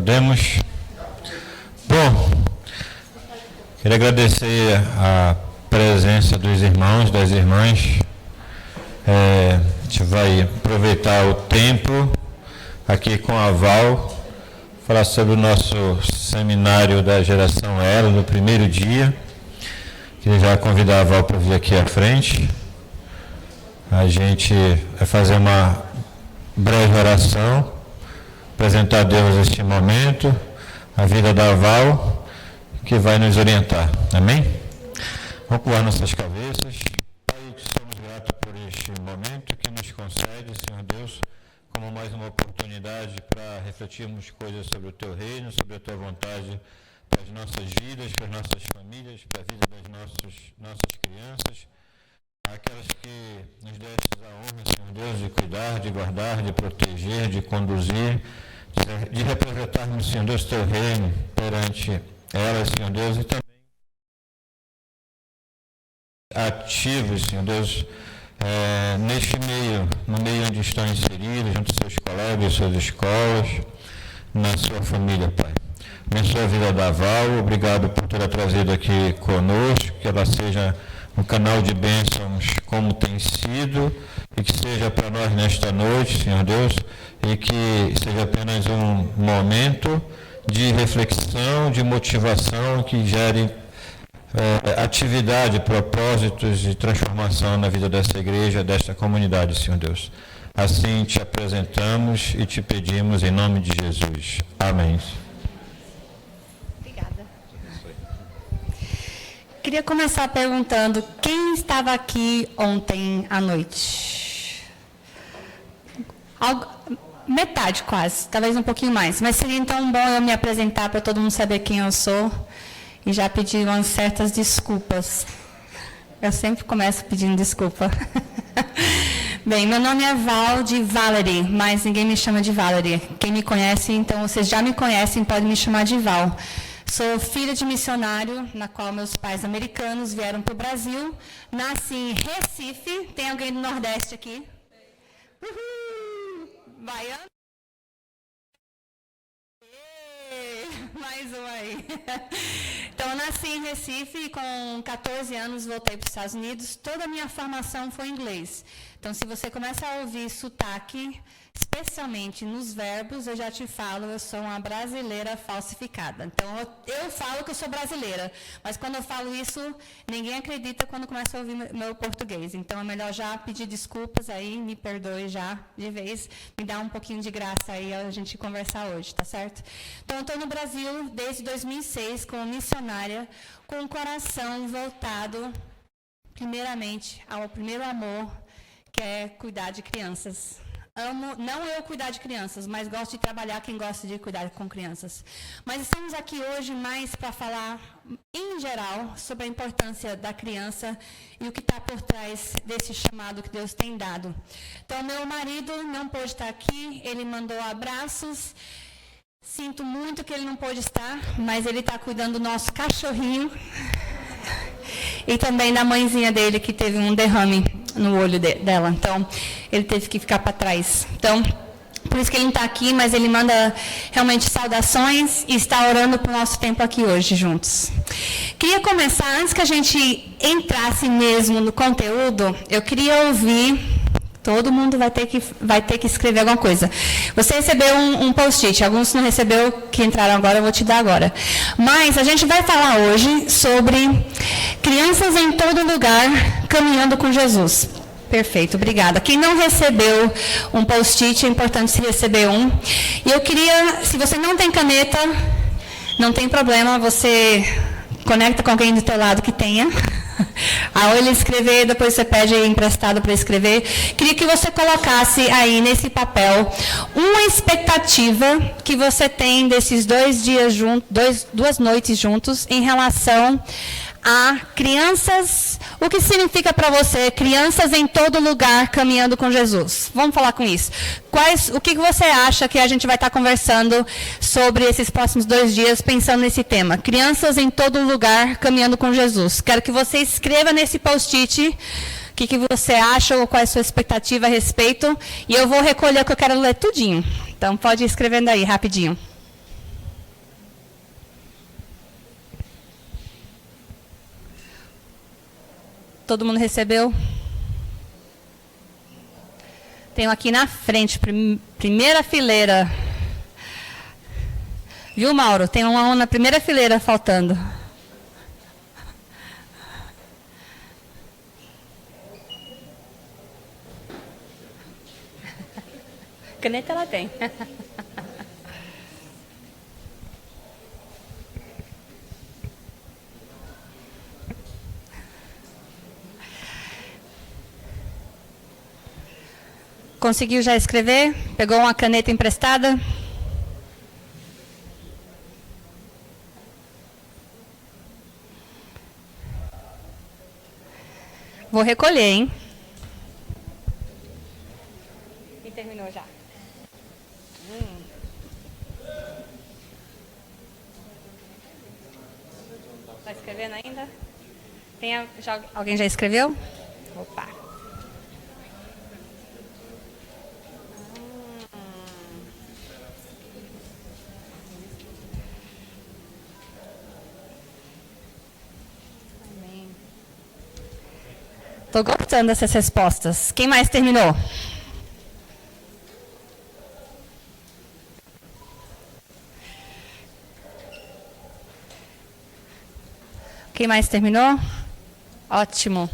Podemos? Bom, queria agradecer a presença dos irmãos, das irmãs. A gente vai aproveitar o tempo aqui com a Val, falar sobre o nosso seminário da geração Elo, no primeiro dia. Queria já convidar a Val para vir aqui à frente. A gente vai fazer uma breve oração, apresentar a Deus este momento, a vida da Val, que vai nos orientar. Amém? Vamos curvar nossas cabeças. Pai, somos gratos por este momento que nos concede, Senhor Deus, como mais uma oportunidade para refletirmos coisas sobre o Teu reino, sobre a Tua vontade para as nossas vidas, para as nossas famílias, para a vida das nossas crianças, aquelas que nos destes a honra, Senhor Deus, de cuidar, de guardar, de proteger, de conduzir, de representarmos, Senhor Deus, Teu reino perante elas, Senhor Deus, e também ativos, Senhor Deus, neste meio, no meio onde estão inseridos, junto aos seus colegas, suas escolas, na sua família, Pai. Abençoa a vida da Val, obrigado por ter a trazido aqui conosco, que ela seja um canal de bênçãos como tem sido, e que seja para nós nesta noite, Senhor Deus, e que seja apenas um momento de reflexão, de motivação, que gere atividade, propósitos de transformação na vida dessa igreja, desta comunidade, Senhor Deus. Assim te apresentamos e te pedimos em nome de Jesus. Amém. Queria começar perguntando, quem estava aqui ontem à noite? Metade quase, talvez um pouquinho mais. Mas seria então bom eu me apresentar para todo mundo saber quem eu sou e já pedir umas certas desculpas. Eu sempre começo pedindo desculpa. Bem, meu nome é Val de Valerie, mas ninguém me chama de Valerie. Quem me conhece, então vocês já me conhecem, podem me chamar de Val. Sou filha de missionário, na qual meus pais americanos vieram para o Brasil. Nasci em Recife. Tem alguém do Nordeste aqui? Uhul! Baiano? Mais um aí. Então, eu nasci em Recife e com 14 anos voltei para os Estados Unidos. Toda a minha formação foi em inglês. Então, se você começa a ouvir sotaque, especialmente nos verbos, eu já te falo, eu sou uma brasileira falsificada. Então, eu falo que eu sou brasileira, mas quando eu falo isso, ninguém acredita quando começa a ouvir meu português. Então, é melhor já pedir desculpas aí, me perdoe já de vez, me dá um pouquinho de graça aí a gente conversar hoje, tá certo? Então, eu estou no Brasil desde 2006 como missionária, com o coração voltado, primeiramente, ao primeiro amor, que é cuidar de crianças. Amo, não eu cuidar de crianças, mas gosto de trabalhar quem gosta de cuidar com crianças. Mas estamos aqui hoje mais para falar, em geral, sobre a importância da criança e o que está por trás desse chamado que Deus tem dado. Então, meu marido não pôde estar aqui, ele mandou abraços. Sinto muito que ele não pôde estar, mas ele está cuidando do nosso cachorrinho e também da mãezinha dele, que teve um derrame no olho dela. Então, ele teve que ficar para trás. Então, por isso que ele não está aqui, mas ele manda realmente saudações e está orando para o nosso tempo aqui hoje juntos. Queria começar, antes que a gente entrasse mesmo no conteúdo, eu queria ouvir... Todo mundo vai ter que escrever alguma coisa. Você recebeu um post-it, alguns não recebeu, que entraram agora, eu vou te dar agora. Mas a gente vai falar hoje sobre crianças em todo lugar caminhando com Jesus. Perfeito, obrigada. Quem não recebeu um post-it, é importante se receber um. E eu queria, se você não tem caneta, não tem problema, você conecta com alguém do teu lado que tenha. Ao ele escrever, depois você pede emprestado para escrever. Queria que você colocasse aí nesse papel uma expectativa que você tem desses 2 dias juntos, 2 noites juntos, em relação a crianças. O que significa para você crianças em todo lugar caminhando com Jesus? Vamos falar com isso. O que você acha que a gente vai estar conversando sobre esses próximos 2 dias, pensando nesse tema? Crianças em todo lugar caminhando com Jesus. Quero que você escreva nesse post-it o que você acha ou qual é a sua expectativa a respeito. E eu vou recolher o que eu quero ler tudinho. Então, pode ir escrevendo aí, rapidinho. Todo mundo recebeu? Tenho aqui na frente, primeira fileira. Viu, Mauro? Tem uma na primeira fileira faltando. Caneta ela tem. Conseguiu já escrever? Pegou uma caneta emprestada? Vou recolher, hein? E terminou já. Está escrevendo ainda? Alguém já escreveu? Opa! Estou gostando dessas respostas. Quem mais terminou? Quem mais terminou? Ótimo.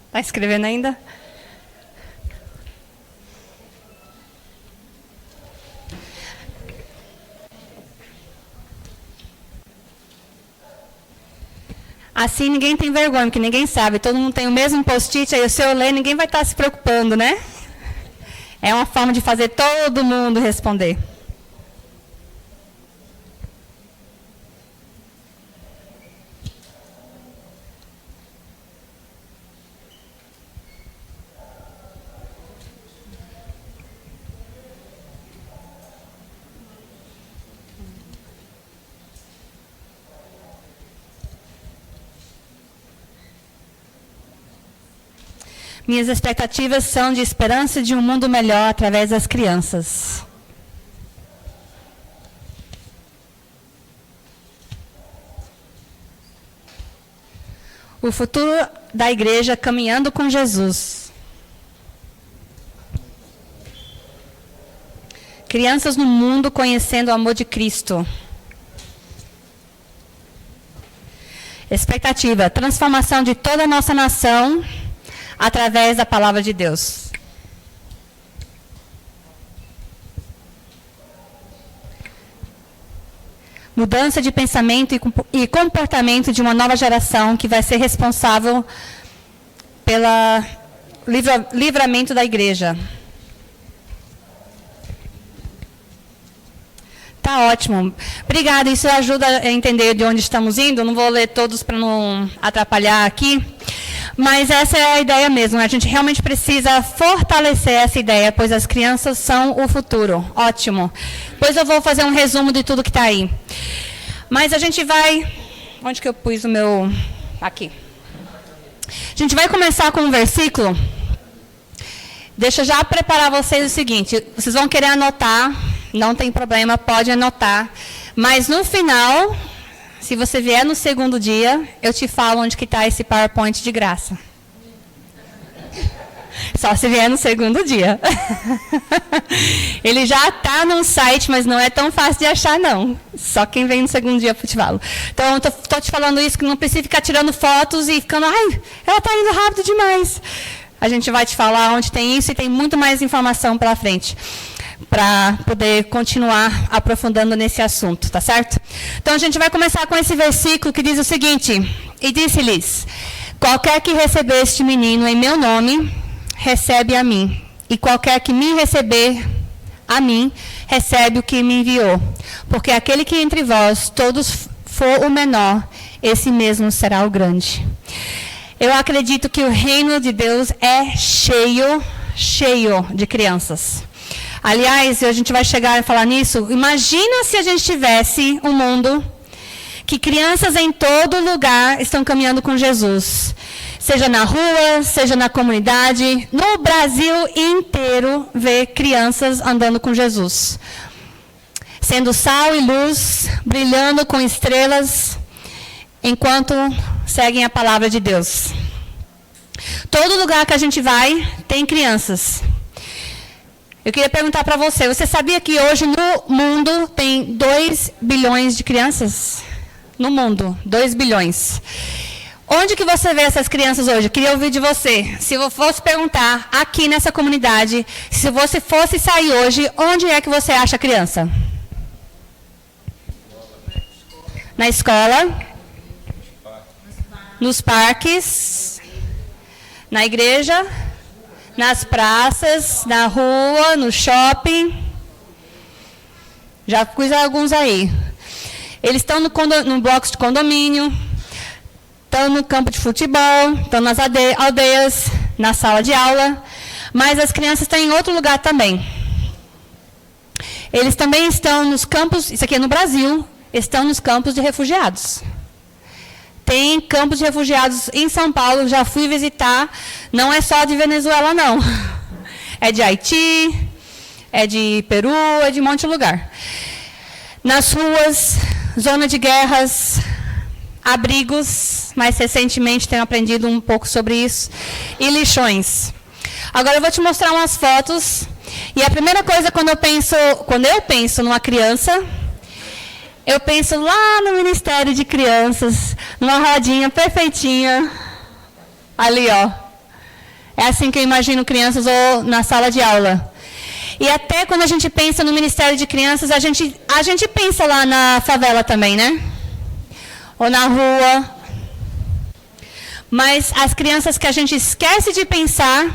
Está escrevendo ainda? Assim ninguém tem vergonha, porque ninguém sabe. Todo mundo tem o mesmo post-it, aí o seu ler, ninguém vai estar se preocupando, né? É uma forma de fazer todo mundo responder. Minhas expectativas são de esperança de um mundo melhor através das crianças. O futuro da igreja caminhando com Jesus. Crianças no mundo conhecendo o amor de Cristo. Expectativa, transformação de toda a nossa nação através da palavra de Deus. Mudança de pensamento e comportamento de uma nova geração que vai ser responsável pelo livramento da igreja. Tá ótimo. Obrigada, isso ajuda a entender de onde estamos indo. Não vou ler todos para não atrapalhar aqui. Mas essa é a ideia mesmo. A gente realmente precisa fortalecer essa ideia, pois as crianças são o futuro. Ótimo. Depois eu vou fazer um resumo de tudo que está aí. Mas a gente vai... Onde que eu pus o meu... Aqui. A gente vai começar com um versículo. Deixa eu já preparar vocês o seguinte. Vocês vão querer anotar. Não tem problema, pode anotar. Mas no final... Se você vier no segundo dia, eu te falo onde que está esse PowerPoint de graça. Só se vier no segundo dia. Ele já está no site, mas não é tão fácil de achar, não. Só quem vem no segundo dia eu te falo. Então, estou te falando isso, que não precisa ficar tirando fotos e ficando, ai, ela está indo rápido demais. A gente vai te falar onde tem isso e tem muito mais informação pela frente, para poder continuar aprofundando nesse assunto, tá certo? Então, a gente vai começar com esse versículo que diz o seguinte: E disse-lhes, qualquer que receber este menino em meu nome, recebe a mim. E qualquer que me receber a mim, recebe o que me enviou. Porque aquele que entre vós todos for o menor, esse mesmo será o grande. Eu acredito que o reino de Deus é cheio de crianças. Aliás, a gente vai chegar a falar nisso. Imagina se a gente tivesse um mundo que crianças em todo lugar estão caminhando com Jesus. Seja na rua, seja na comunidade. No Brasil inteiro, ver crianças andando com Jesus. sendo sal e luz, brilhando com estrelas, enquanto seguem a palavra de Deus. Todo lugar que a gente vai, tem crianças. Eu queria perguntar para você, você sabia que hoje no mundo tem 2 bilhões de crianças? No mundo, 2 bilhões. Onde que você vê essas crianças hoje? Eu queria ouvir de você. Se eu fosse perguntar aqui nessa comunidade, se você fosse sair hoje, onde é que você acha a criança? Na escola? Nos parques? Na igreja? Nas praças? Na rua? No shopping? Já pus alguns aí. Eles estão no bloco de condomínio, estão no campo de futebol, estão nas aldeias, na sala de aula, mas as crianças estão em outro lugar também. Eles também estão nos campos, isso aqui é no Brasil, estão nos campos de refugiados. Tem campos de refugiados em São Paulo, já fui visitar, não é só de Venezuela não. É de Haiti, é de Peru, é de um monte de lugar. Nas ruas, zona de guerras, abrigos, mais recentemente tenho aprendido um pouco sobre isso, e lixões. Agora eu vou te mostrar umas fotos, e a primeira coisa quando eu penso numa criança, eu penso lá no Ministério de Crianças, numa rodinha perfeitinha, ali ó. É assim que eu imagino crianças ou na sala de aula. E até quando a gente pensa no Ministério de Crianças, a gente pensa lá na favela também, né? Ou na rua. Mas as crianças que a gente esquece de pensar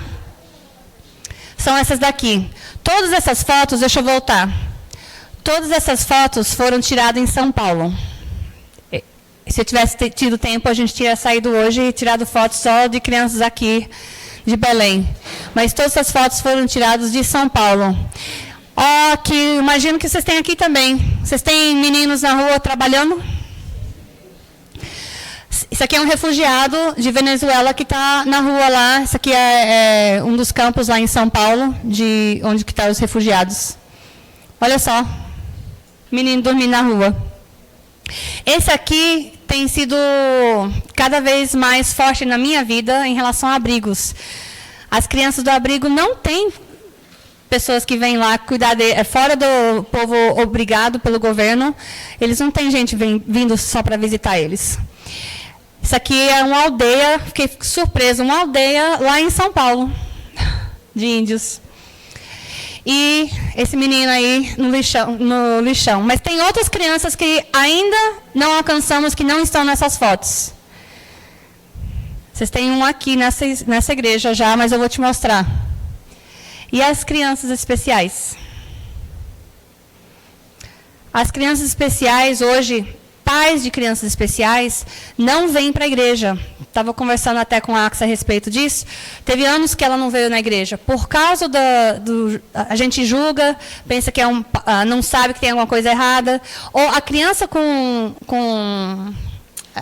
são essas daqui. Todas essas fotos, deixa eu voltar. Todas essas fotos foram tiradas em São Paulo. Se eu tivesse tido tempo, a gente teria saído hoje e tirado fotos só de crianças aqui de Belém. Mas todas essas fotos foram tiradas de São Paulo. Que imagino que vocês têm aqui também. Vocês têm meninos na rua trabalhando? Isso aqui é um refugiado de Venezuela que está na rua lá. Isso aqui é um dos campos lá em São Paulo, onde estão os refugiados. Olha só, menino dormindo na rua. Esse aqui tem sido cada vez mais forte na minha vida em relação a abrigos. As crianças do abrigo não têm pessoas que vêm lá cuidar fora do povo obrigado pelo governo. Eles não têm gente vindo só para visitar eles. Isso aqui é uma aldeia, fiquei surpresa, uma aldeia lá em São Paulo, de índios. E esse menino aí no lixão. Mas tem outras crianças que ainda não alcançamos, que não estão nessas fotos. Vocês têm um aqui nessa igreja já, mas eu vou te mostrar. E as crianças especiais? As crianças especiais hoje, pais de crianças especiais, não vêm para a igreja. Estava conversando até com a Axa a respeito disso. Teve anos que ela não veio na igreja. Por causa a gente julga, pensa que não sabe que tem alguma coisa errada. Ou a criança com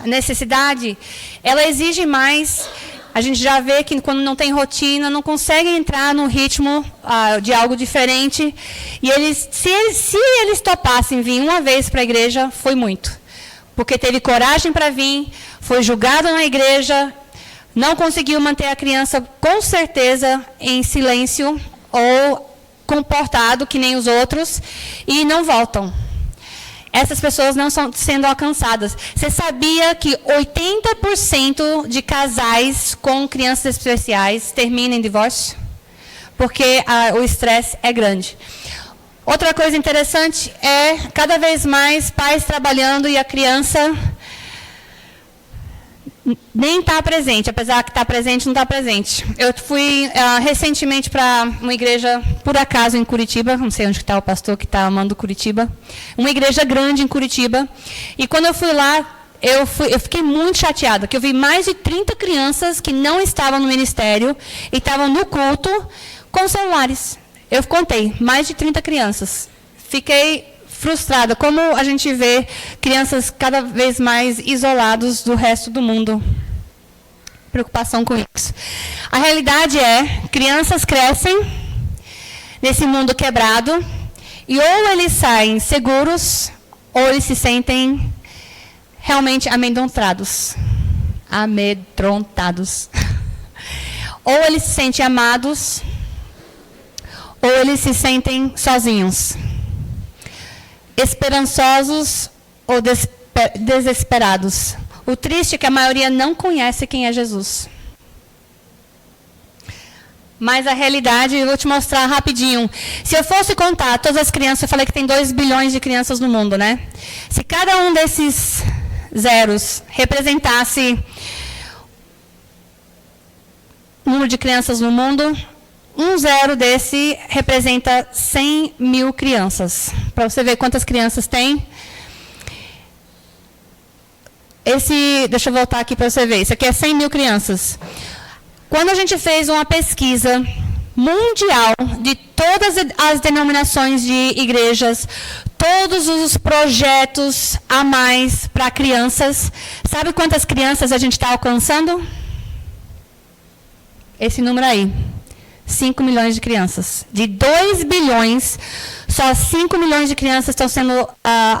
necessidade, ela exige mais. A gente já vê que quando não tem rotina, não consegue entrar no ritmo de algo diferente. E se eles topassem vir uma vez para a igreja, foi muito. Porque teve coragem para vir, foi julgado na igreja, não conseguiu manter a criança, com certeza, em silêncio ou comportado, que nem os outros, e não voltam. Essas pessoas não estão sendo alcançadas. Você sabia que 80% de casais com crianças especiais terminam em divórcio? Porque o estresse é grande. Outra coisa interessante é, cada vez mais, pais trabalhando e a criança nem está presente, apesar que está presente, não está presente. Eu fui recentemente para uma igreja, por acaso, em Curitiba, não sei onde está o pastor que está amando Curitiba, uma igreja grande em Curitiba, e quando eu fui lá, eu fiquei muito chateada, que eu vi mais de 30 crianças que não estavam no ministério e estavam no culto com celulares. Eu contei, mais de 30 crianças. Fiquei frustrada, como a gente vê crianças cada vez mais isolados do resto do mundo. Preocupação com isso. A realidade é, crianças crescem nesse mundo quebrado E ou eles saem seguros, ou eles se sentem realmente amedrontados. Ou eles se sentem amados, ou eles se sentem sozinhos. Esperançosos ou desesperados. O triste é que a maioria não conhece quem é Jesus. Mas a realidade, eu vou te mostrar rapidinho. Se eu fosse contar todas as crianças, eu falei que tem 2 bilhões de crianças no mundo, né? Se cada um desses zeros representasse o número de crianças no mundo, um zero desse representa 100 mil crianças. Para você ver quantas crianças tem. Deixa eu voltar aqui para você ver. Isso aqui é 100 mil crianças. Quando a gente fez uma pesquisa mundial de todas as denominações de igrejas, todos os projetos a mais para crianças, sabe quantas crianças a gente está alcançando? Esse número aí. 5 milhões de crianças. De 2 bilhões, só 5 milhões de crianças estão sendo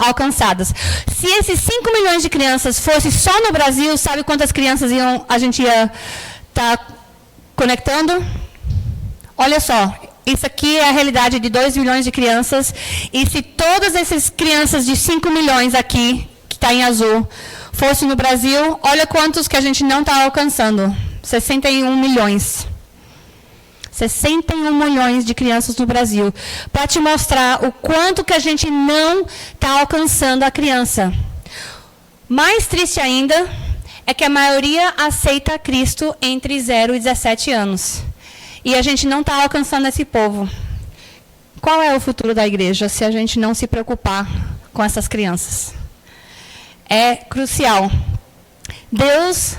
alcançadas. Se esses 5 milhões de crianças fossem só no Brasil, sabe quantas crianças a gente ia estar conectando? Olha só, isso aqui é a realidade de 2 milhões de crianças. E se todas essas crianças de 5 milhões aqui, que está em azul, fossem no Brasil, olha quantos que a gente não está alcançando. 61 milhões. 61 milhões de crianças no Brasil. Para te mostrar o quanto que a gente não está alcançando a criança. Mais triste ainda é que a maioria aceita Cristo entre 0 e 17 anos. E a gente não está alcançando esse povo. Qual é o futuro da igreja se a gente não se preocupar com essas crianças? É crucial. Deus,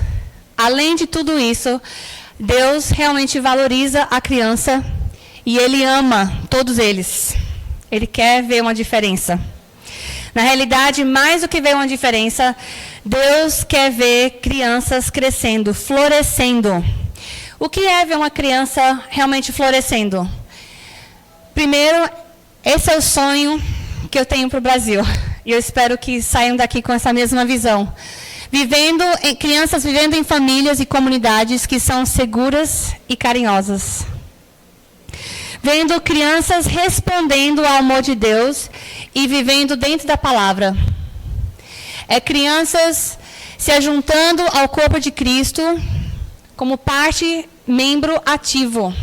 além de tudo isso, Deus realmente valoriza a criança e Ele ama todos eles. Ele quer ver uma diferença. Na realidade, mais do que ver uma diferença, Deus quer ver crianças crescendo, florescendo. O que é ver uma criança realmente florescendo? Primeiro, esse é o sonho que eu tenho para o Brasil. E eu espero que saiam daqui com essa mesma visão. Crianças vivendo em famílias e comunidades que são seguras e carinhosas. Vendo crianças respondendo ao amor de Deus e vivendo dentro da palavra. É crianças se ajuntando ao corpo de Cristo como membro ativo.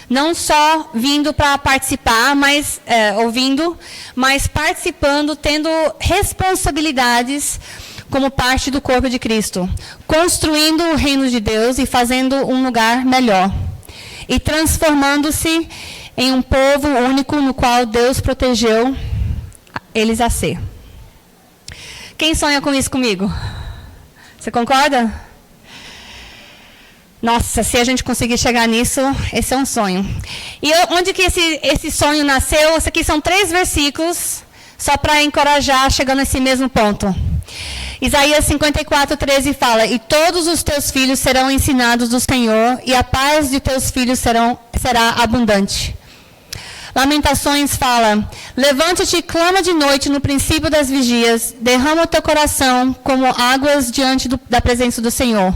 Não só vindo para participar, mas ouvindo, mas participando, tendo responsabilidades como parte do corpo de Cristo, construindo o reino de Deus e fazendo um lugar melhor, e transformando-se em um povo único no qual Deus protegeu eles a ser. Quem sonha com isso comigo? Você concorda? Nossa, se a gente conseguir chegar nisso, esse é um sonho. E onde que esse sonho nasceu? Isso aqui são 3 versículos, só para encorajar, chegando nesse mesmo ponto. Isaías 54:13 fala: e todos os teus filhos serão ensinados do Senhor, e a paz de teus filhos será abundante. Lamentações fala: levanta-te e clama de noite no princípio das vigias, derrama o teu coração como águas diante da presença do Senhor.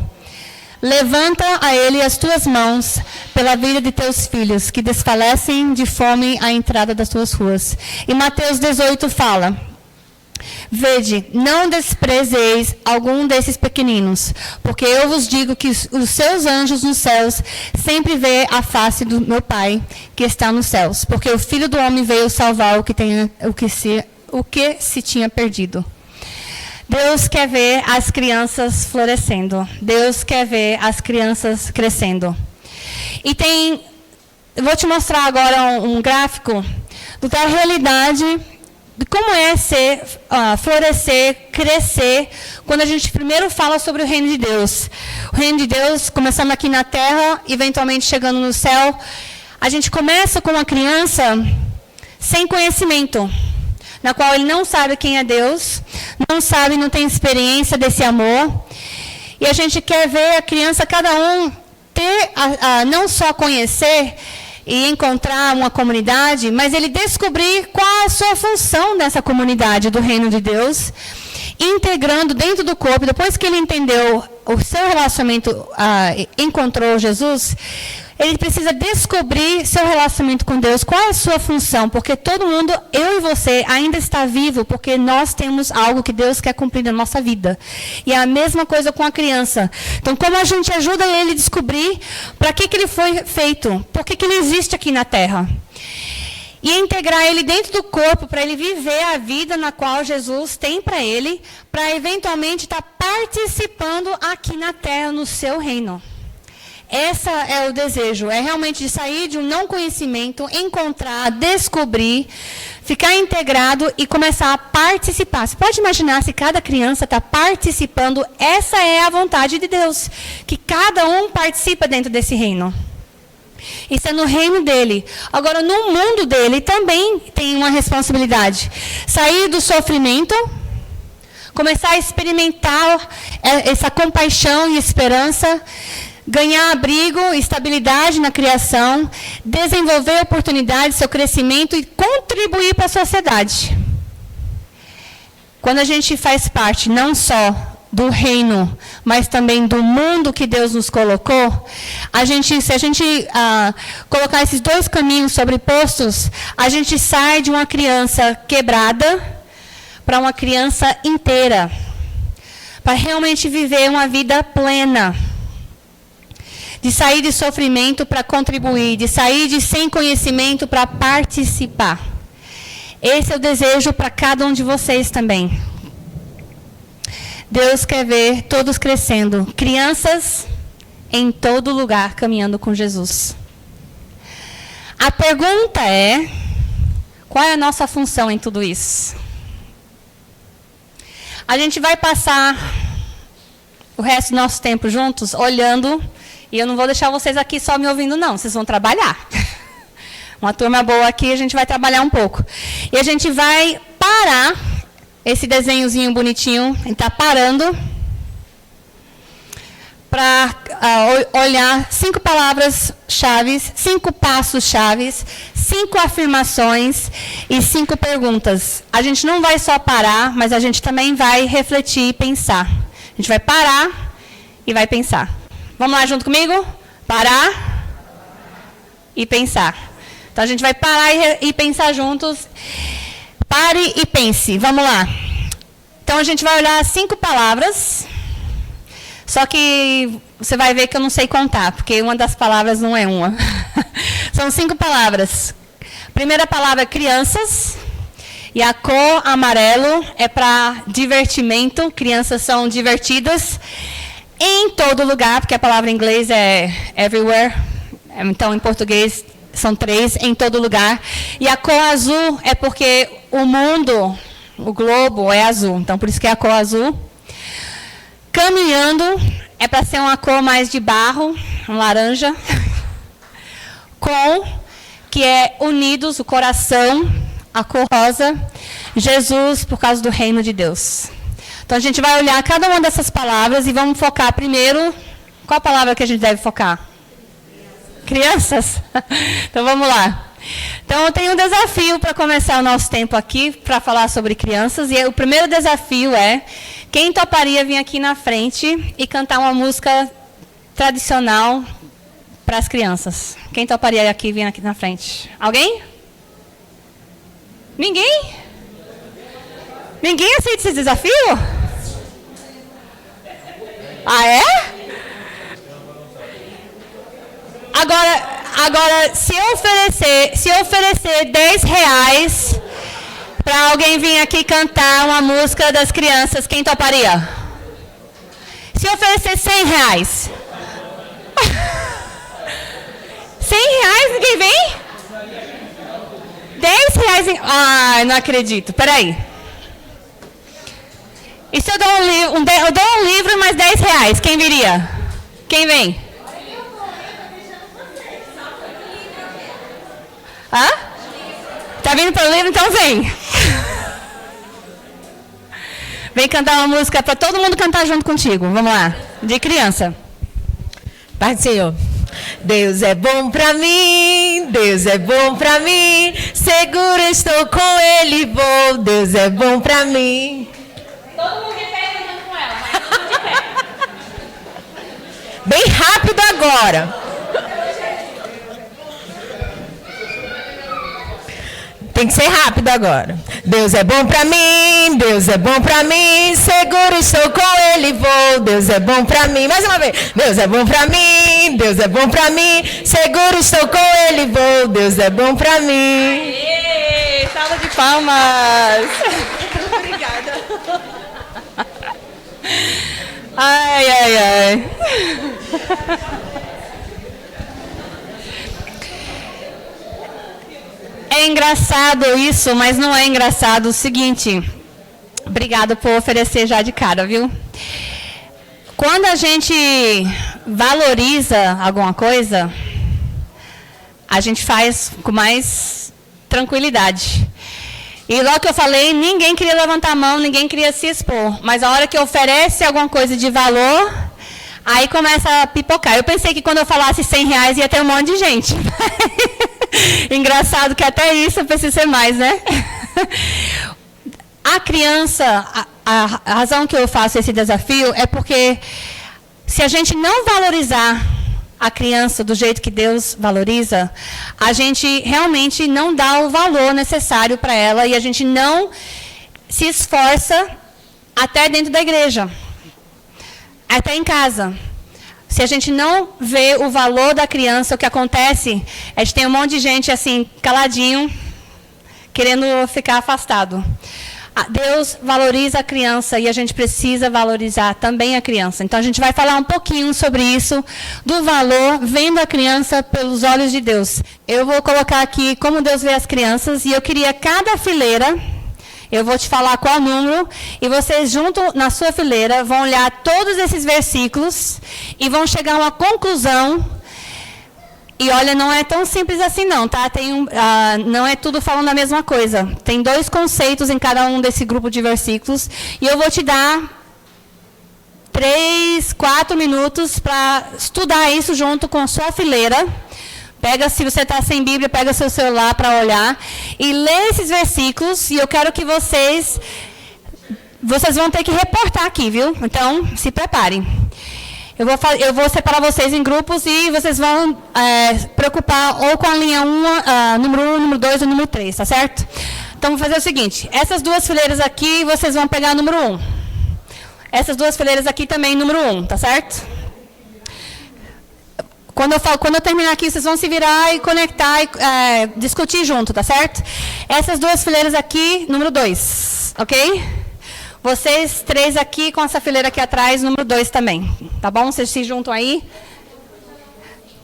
Levanta a Ele as tuas mãos pela vida de teus filhos, que desfalecem de fome à entrada das tuas ruas. E Mateus 18 fala: vede, não desprezeis algum desses pequeninos, porque eu vos digo que os seus anjos nos céus sempre vê a face do meu Pai que está nos céus, porque o Filho do Homem veio salvar o que se tinha perdido. Deus quer ver as crianças florescendo. Deus quer ver as crianças crescendo. E eu vou te mostrar agora um gráfico da realidade de como é florescer, crescer, quando a gente primeiro fala sobre o reino de Deus. O reino de Deus, começando aqui na terra, eventualmente chegando no céu. A gente começa com uma criança sem conhecimento, na qual ele não sabe quem é Deus, não tem experiência desse amor. E a gente quer ver a criança, cada um, ter, não só conhecer, e encontrar uma comunidade, mas ele descobrir qual é a sua função nessa comunidade do reino de Deus, integrando dentro do corpo. Depois que ele entendeu o seu relacionamento, encontrou Jesus, ele precisa descobrir seu relacionamento com Deus, qual é a sua função, porque todo mundo, eu e você, ainda está vivo, porque nós temos algo que Deus quer cumprir na nossa vida. E é a mesma coisa com a criança. Então, como a gente ajuda ele a descobrir para que ele foi feito, por que ele existe aqui na Terra. E integrar ele dentro do corpo, para ele viver a vida na qual Jesus tem para ele, para eventualmente estar participando aqui na Terra, no seu reino. Esse é o desejo, é realmente de sair de um não conhecimento, encontrar, descobrir, ficar integrado e começar a participar. Você pode imaginar se cada criança está participando? Essa é a vontade de Deus, que cada um participa dentro desse reino. Isso é no reino dele. Agora, no mundo dele também tem uma responsabilidade. Sair do sofrimento, começar a experimentar essa compaixão e esperança, ganhar abrigo, estabilidade na criação, desenvolver oportunidades, seu crescimento e contribuir para a sociedade. Quando a gente faz parte não só do reino, mas também do mundo que Deus nos colocou, se a gente colocar esses dois caminhos sobrepostos, a gente sai de uma criança quebrada para uma criança inteira, para realmente viver uma vida plena. De sair de sofrimento para contribuir, de sair de sem conhecimento para participar. Esse é o desejo para cada um de vocês também. Deus quer ver todos crescendo, crianças em todo lugar caminhando com Jesus. A pergunta é, qual é a nossa função em tudo isso? A gente vai passar o resto do nosso tempo juntos, olhando. E eu não vou deixar vocês aqui só me ouvindo, não. Vocês vão trabalhar. Uma turma boa aqui, a gente vai trabalhar um pouco. E a gente vai parar esse desenhozinho bonitinho. A gente está parando para olhar 5 palavras-chave, 5 passos-chave, 5 afirmações e 5 perguntas. A gente não vai só parar, mas a gente também vai refletir e pensar. A gente vai parar e vai pensar. Vamos lá junto comigo? Parar e pensar. Então, a gente vai parar e pensar juntos. Pare e pense. Vamos lá. Então, a gente vai olhar 5 palavras. Só que você vai ver que eu não sei contar, porque uma das palavras não é uma. São 5 palavras. Primeira palavra é crianças. E a cor amarelo é para divertimento. Crianças são divertidas. Em todo lugar, porque a palavra em inglês é everywhere. Então, em português, são 3, em todo lugar. E a cor azul é porque o mundo, o globo, é azul. Então, por isso que é a cor azul. Caminhando é para ser uma cor mais de barro, um laranja. Com, que é unidos, o coração, a cor rosa. Jesus, por causa do reino de Deus. Então, a gente vai olhar cada uma dessas palavras e vamos focar primeiro. Qual a palavra que a gente deve focar? Crianças? Então, vamos lá. Então, eu tenho um desafio para começar o nosso tempo aqui, para falar sobre crianças. E o primeiro desafio é, quem toparia vir aqui na frente e cantar uma música tradicional para as crianças? Quem toparia aqui vir aqui na frente? Alguém? Ninguém? Ninguém aceita esse desafio? Ah, é? Agora, se eu oferecer 10 reais para alguém vir aqui cantar uma música das crianças, quem toparia? Se eu oferecer 100 reais? 100 reais, ninguém vem? 10 reais? Ai, não acredito. Peraí. E se eu dou eu dou um livro mais 10 reais, quem viria? Quem vem? Hã? Tá vindo pelo livro? Então vem. Vem cantar uma música para todo mundo cantar junto contigo. Vamos lá. De criança. Pai do Senhor, Deus é bom pra mim, Deus é bom pra mim, seguro estou com Ele, vou, Deus é bom pra mim. Todo mundo de pé cantando com ela, mas todo mundo de pé. Bem rápido agora. Tem que ser rápido agora. Deus é bom pra mim, Deus é bom pra mim, seguro estou com Ele, vou, Deus é bom pra mim. Mais uma vez. Deus é bom pra mim, Deus é bom pra mim, seguro estou com Ele, vou, Deus é bom pra mim. Aê, salva de palmas. Obrigada. Ai, ai, ai. É engraçado isso, mas não é engraçado o seguinte. Obrigada por oferecer já de cara, viu? Quando a gente valoriza alguma coisa, a gente faz com mais tranquilidade. E logo que eu falei, ninguém queria levantar a mão, ninguém queria se expor. Mas a hora que oferece alguma coisa de valor, aí começa a pipocar. Eu pensei que quando eu falasse R$100 ia ter um monte de gente. Engraçado que até isso precisa ser mais, né? A criança, a razão que eu faço esse desafio é porque se a gente não valorizar a criança do jeito que Deus valoriza, a gente realmente não dá o valor necessário para ela e a gente não se esforça até dentro da igreja, até em casa. Se a gente não vê o valor da criança, o que acontece é que tem um monte de gente assim, caladinho, querendo ficar afastado. Deus valoriza a criança e a gente precisa valorizar também a criança. Então a gente vai falar um pouquinho sobre isso, do valor, vendo a criança pelos olhos de Deus. Eu vou colocar aqui como Deus vê as crianças e eu queria cada fileira. Eu vou te falar qual número, e vocês, junto na sua fileira, vão olhar todos esses versículos e vão chegar a uma conclusão. E olha, não é tão simples assim não, tá? Não é tudo falando a mesma coisa. Tem 2 conceitos em cada um desse grupo de versículos, e eu vou te dar 3, 4 minutos para estudar isso junto com a sua fileira. Pega, se você está sem Bíblia, pega seu celular para olhar e lê esses versículos. E eu quero que vocês vão ter que reportar aqui, viu? Então, se preparem. Eu vou separar vocês em grupos e vocês vão preocupar ou com a linha 1, número 1, número 2 ou número 3, tá certo? Então, vou fazer o seguinte. Essas 2 fileiras aqui, vocês vão pegar número 1. Essas 2 fileiras aqui também, número 1, tá certo? Quando eu terminar aqui, vocês vão se virar e conectar e discutir junto, tá certo? Essas 2 fileiras aqui, número 2, ok? Vocês 3 aqui, com essa fileira aqui atrás, número 2 também, tá bom? Vocês se juntam aí.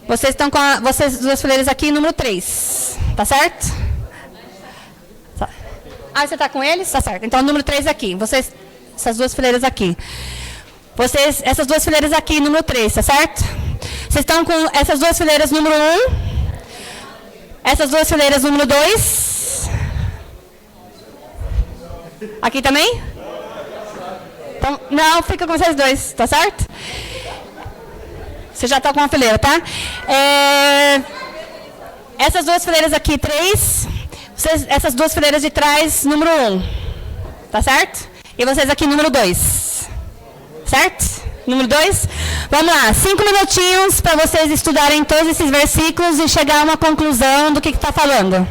Vocês estão com vocês 2 fileiras aqui, número 3, tá certo? Ah, você está com eles? Tá certo. Então, número 3 aqui. Vocês, essas 2 fileiras aqui. Vocês, essas 2 fileiras aqui, número 3, tá certo? Vocês estão com essas 2 fileiras número 1, essas 2 fileiras número 2. Aqui também? Então, não, fica com vocês 2, tá certo? Você já está com uma fileira, tá? Essas 2 fileiras aqui, 3. Essas 2 fileiras de trás, número 1. Tá certo? E vocês aqui, número 2. Certo? Número 2. Vamos lá, 5 minutinhos para vocês estudarem todos esses versículos e chegar a uma conclusão do que está falando.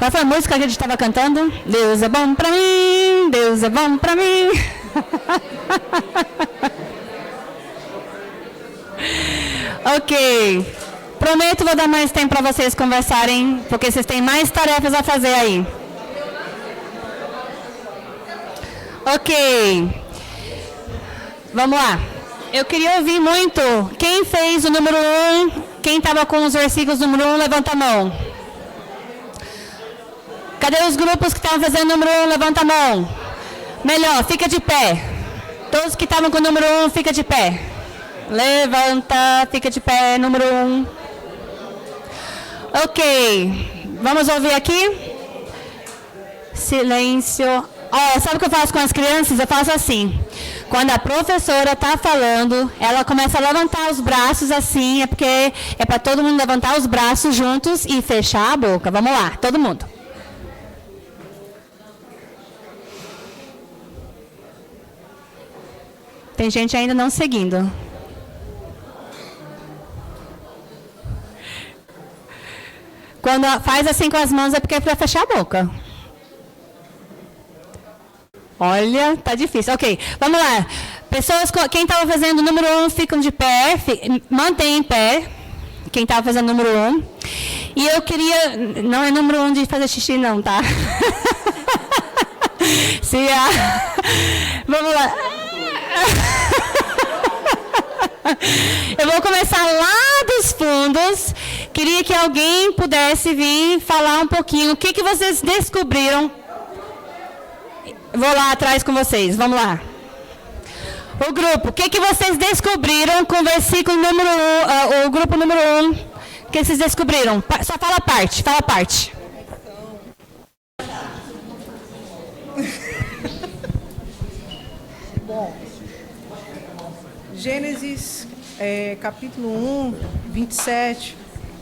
Qual foi a música que a gente estava cantando? Deus é bom pra mim, Deus é bom pra mim. Ok. Prometo, vou dar mais tempo para vocês conversarem, porque vocês têm mais tarefas a fazer aí. Ok. Vamos lá. Eu queria ouvir muito. Quem fez o número 1? Quem estava com os versículos do número 1, levanta a mão. Cadê os grupos que estavam fazendo o número 1? Levanta a mão. Melhor, fica de pé. Todos que estavam com o número 1, fica de pé. Levanta, fica de pé, número 1. Ok. Vamos ouvir aqui? Silêncio. Sabe o que eu faço com as crianças? Eu faço assim. Quando a professora está falando, ela começa a levantar os braços assim, é porque é para todo mundo levantar os braços juntos e fechar a boca. Vamos lá, todo mundo. Tem gente ainda não seguindo. Quando faz assim com as mãos é porque é para fechar a boca. Olha, tá difícil. Ok, vamos lá. Pessoas, quem estava fazendo o número 1, ficam de pé, mantém em pé. Quem estava fazendo o número 1. E eu queria, não é número 1 de fazer xixi não, tá? Vamos lá. Eu vou começar lá dos fundos. Queria que alguém pudesse vir falar um pouquinho. O que vocês descobriram? Vou lá atrás com vocês. Vamos lá. O grupo. O que vocês descobriram com o versículo número 1? O grupo número 1. O que vocês descobriram? Só fala a parte. Fala a parte. Bom, Gênesis capítulo 1, 27,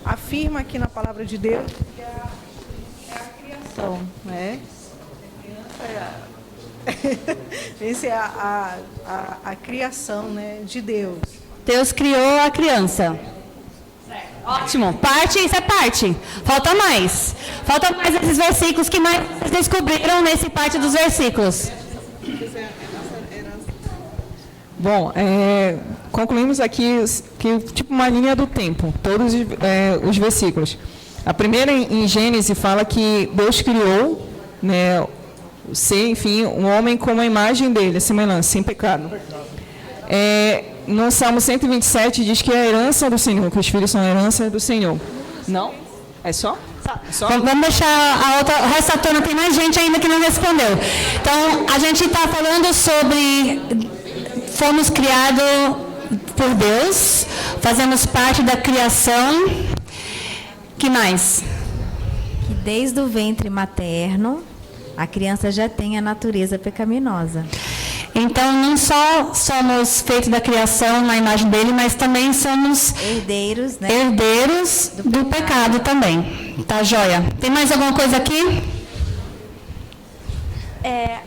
afirma aqui na palavra de Deus que é a criação, né? Essa é a criação, né, de Deus. Deus criou a criança. Ótimo. Parte, isso é parte. Falta mais. Falta mais esses versículos que mais vocês descobriram nesse parte dos versículos. Bom, concluímos aqui que tipo uma linha do tempo, todos os versículos. A primeira em Gênesis fala que Deus criou, né, enfim, um homem como a imagem dele, a semelhança, sem pecado. No Salmo 127 diz que é a herança do Senhor, que os filhos são a herança do Senhor. Não? É só? Vamos deixar a outra. O resto da turma, tem mais gente ainda que não respondeu. Então, a gente está falando sobre. Fomos criados por Deus, fazemos parte da criação. Que mais? Que desde o ventre materno, a criança já tem a natureza pecaminosa. Então, não só somos feitos da criação na imagem dele, mas também somos herdeiros, né? Herdeiros do pecado também. Tá, joia? Tem mais alguma coisa aqui?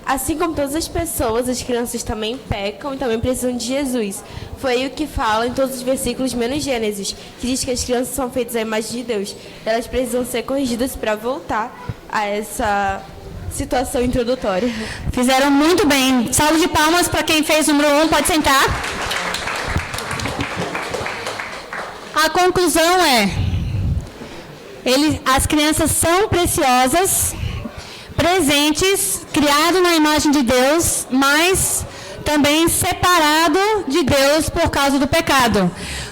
Assim como todas as pessoas, as crianças também pecam e também precisam de Jesus. Foi o que fala em todos os versículos, menos Gênesis, que diz que as crianças são feitas à imagem de Deus. Elas precisam ser corrigidas para voltar a essa situação introdutória. Fizeram muito bem. Salve de palmas para quem fez o número 1. Pode sentar. A conclusão é: as crianças são preciosas, presentes, criado na imagem de Deus, mas também separado de Deus por causa do pecado.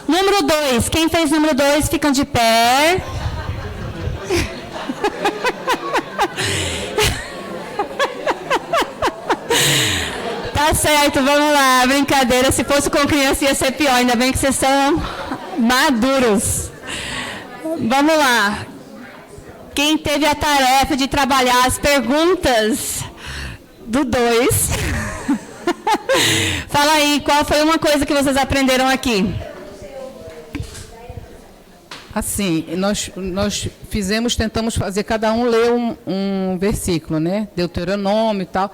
Número 2. Quem fez número 2, ficam de pé. Tá certo, vamos lá. Brincadeira. Se fosse com criança ia ser pior. Ainda bem que vocês são maduros. Vamos lá. Quem teve a tarefa de trabalhar as perguntas do 2. Fala aí, qual foi uma coisa que vocês aprenderam aqui? Assim, nós tentamos fazer, cada um ler um versículo, né? Deuteronômio e tal.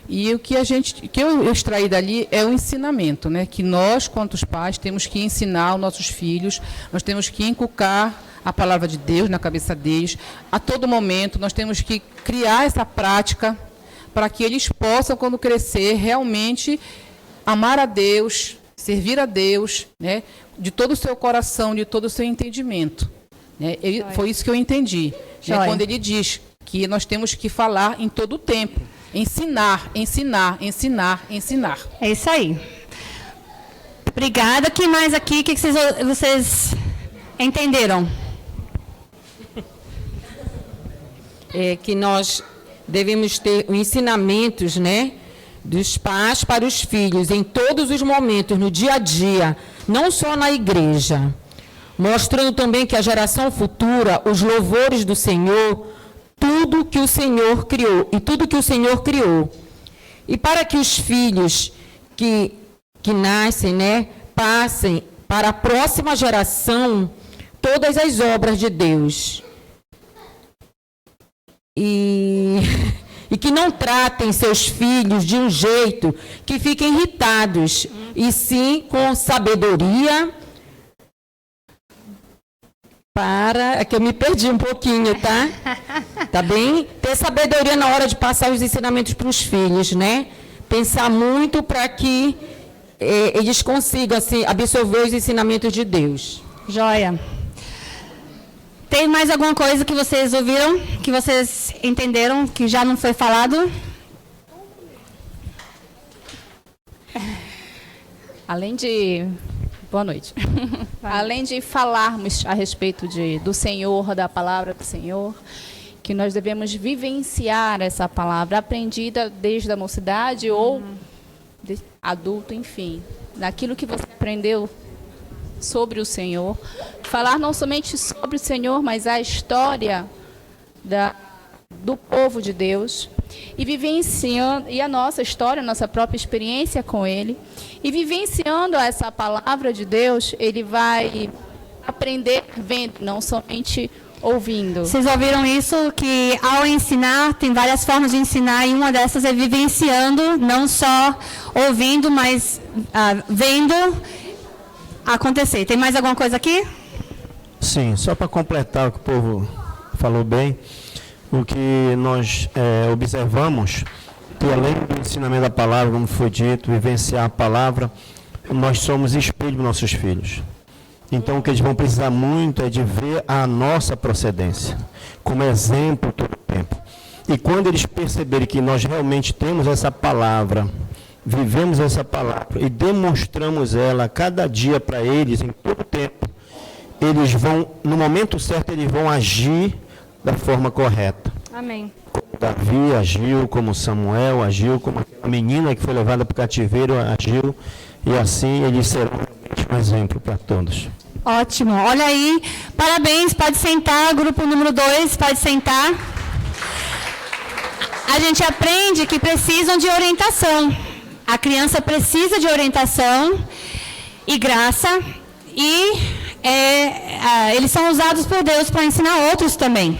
E o que eu extraí dali é o ensinamento, né? Que nós, quanto os pais, temos que ensinar aos nossos filhos, nós temos que inculcar a palavra de Deus na cabeça deles. A todo momento, nós temos que criar essa prática para que eles possam, quando crescer, realmente amar a Deus, servir a Deus, né, de todo o seu coração, de todo o seu entendimento. Né? Foi isso que eu entendi. Né, quando ele diz que nós temos que falar em todo o tempo. Ensinar, ensinar, ensinar, ensinar. É isso aí. Obrigada. Quem mais aqui? O que vocês entenderam? Que nós devemos ter ensinamentos, né, dos pais para os filhos em todos os momentos, no dia a dia, não só na igreja, mostrando também que a geração futura, os louvores do Senhor, tudo que o Senhor criou, e tudo que o Senhor criou. E para que os filhos que nascem, né, passem para a próxima geração todas as obras de Deus. E que não tratem seus filhos de um jeito que fiquem irritados, e sim com sabedoria. É que eu me perdi um pouquinho, tá? Tá bem? Ter sabedoria na hora de passar os ensinamentos para os filhos, né? Pensar muito para que eles consigam assim, absorver os ensinamentos de Deus. Joia. Tem mais alguma coisa que vocês ouviram, que vocês entenderam, que já não foi falado? Além de... Boa noite. Além de falarmos a respeito do Senhor, da palavra do Senhor, que nós devemos vivenciar essa palavra aprendida desde a mocidade ou adulto, enfim, daquilo que você aprendeu sobre o Senhor. Falar não somente sobre o Senhor, mas a história do povo de Deus, e vivenciando, e a nossa história, a nossa própria experiência com Ele, e vivenciando essa palavra de Deus, ele vai aprender vendo, não somente ouvindo. Vocês ouviram isso, que ao ensinar, tem várias formas de ensinar, e uma dessas é vivenciando, não só ouvindo, mas vendo acontecer. Tem mais alguma coisa aqui? Sim, só para completar o que o povo falou bem, o que nós observamos, que além do ensinamento da palavra, como foi dito, vivenciar a palavra, nós somos espelho dos nossos filhos. Então, o que eles vão precisar muito é de ver a nossa procedência, como exemplo todo o tempo. E quando eles perceberem que nós realmente temos essa palavra, vivemos essa palavra e demonstramos ela a cada dia para eles, em todo o tempo, eles vão, no momento certo, eles vão agir da forma correta. Amém. Como Davi agiu, como Samuel agiu, como a menina que foi levada para o cativeiro agiu, e assim eles serão realmente um exemplo para todos. Ótimo. Olha aí, parabéns, pode sentar, grupo número 2, pode sentar. A gente aprende que precisam de orientação. A criança precisa de orientação e graça, e eles são usados por Deus para ensinar outros também.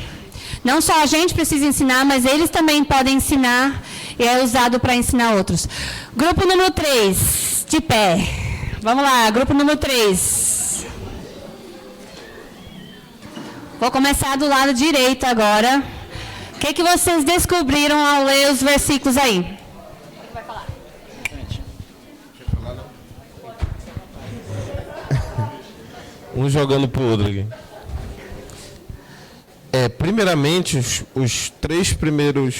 Não só a gente precisa ensinar, mas eles também podem ensinar, e é usado para ensinar outros. Grupo número 3, de pé. Vamos lá, grupo número 3. Vou começar do lado direito agora. O que vocês descobriram ao ler os versículos aí? Vai falar. Um jogando pro outro aqui. Primeiramente, os três primeiras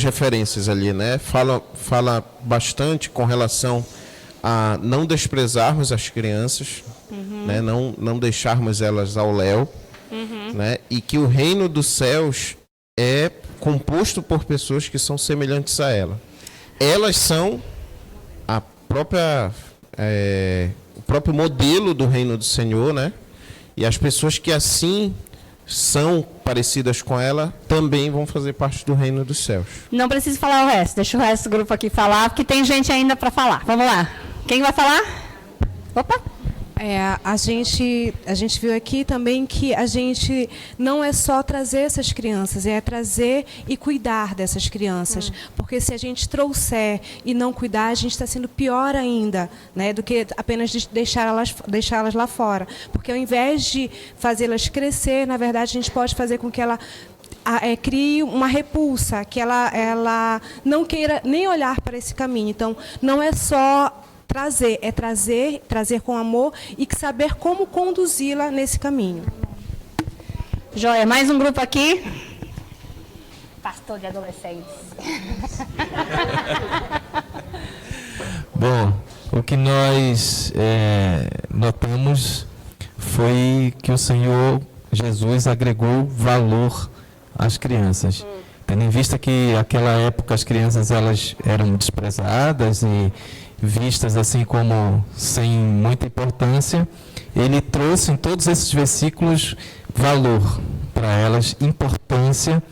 referências ali, né? Fala bastante com relação a não desprezarmos as crianças, né? Não deixarmos elas ao léu, né? E que o reino dos céus é composto por pessoas que são semelhantes a ela. Elas são o próprio modelo do reino do Senhor, né? E as pessoas que assim são parecidas com ela também vão fazer parte do reino dos céus. Não preciso falar o resto, deixa o resto do grupo aqui falar, porque tem gente ainda para falar. Vamos lá. Quem vai falar? Opa! A gente viu aqui também que a gente não é só trazer essas crianças, é trazer e cuidar dessas crianças. Porque se a gente trouxer e não cuidar, a gente está sendo pior ainda, né, do que apenas deixá-las lá fora. Porque ao invés de fazê-las crescer, na verdade, a gente pode fazer com que ela crie uma repulsa, que ela não queira nem olhar para esse caminho. Então, não é só trazer, é trazer com amor e saber como conduzi-la nesse caminho. Joia, mais um grupo aqui. Pastor de adolescentes. Bom, o que nós notamos foi que o Senhor Jesus agregou valor às crianças. Tendo em vista que naquela época as crianças elas eram desprezadas e vistas assim como sem muita importância, ele trouxe em todos esses versículos valor para elas, importância,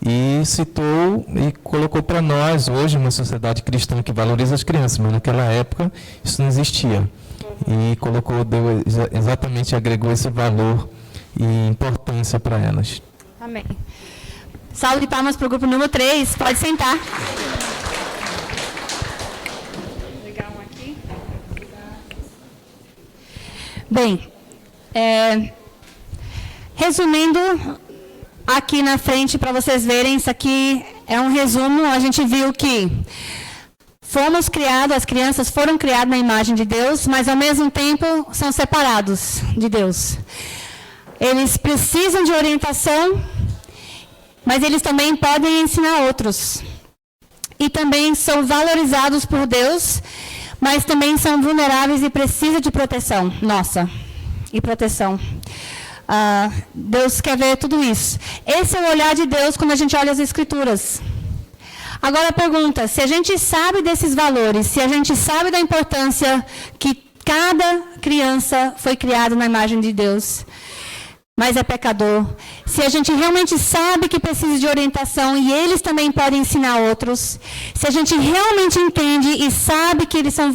e citou e colocou para nós hoje uma sociedade cristã que valoriza as crianças, mas naquela época isso não existia. E exatamente agregou esse valor e importância para elas. Amém. Salve de palmas para o grupo número 3. Pode sentar. Bem, resumindo aqui na frente para vocês verem, isso aqui é um resumo. A gente viu que fomos criados, as crianças foram criadas na imagem de Deus, mas ao mesmo tempo são separados de Deus. Eles precisam de orientação, mas eles também podem ensinar outros. E também são valorizados por Deus, mas também são vulneráveis e precisam de proteção nossa. E proteção. Deus quer ver tudo isso. Esse é o olhar de Deus quando a gente olha as Escrituras. Agora a pergunta, se a gente sabe desses valores, se a gente sabe da importância que cada criança foi criada na imagem de Deus, mas é pecador, se a gente realmente sabe que precisa de orientação e eles também podem ensinar outros, se a gente realmente entende e sabe que eles são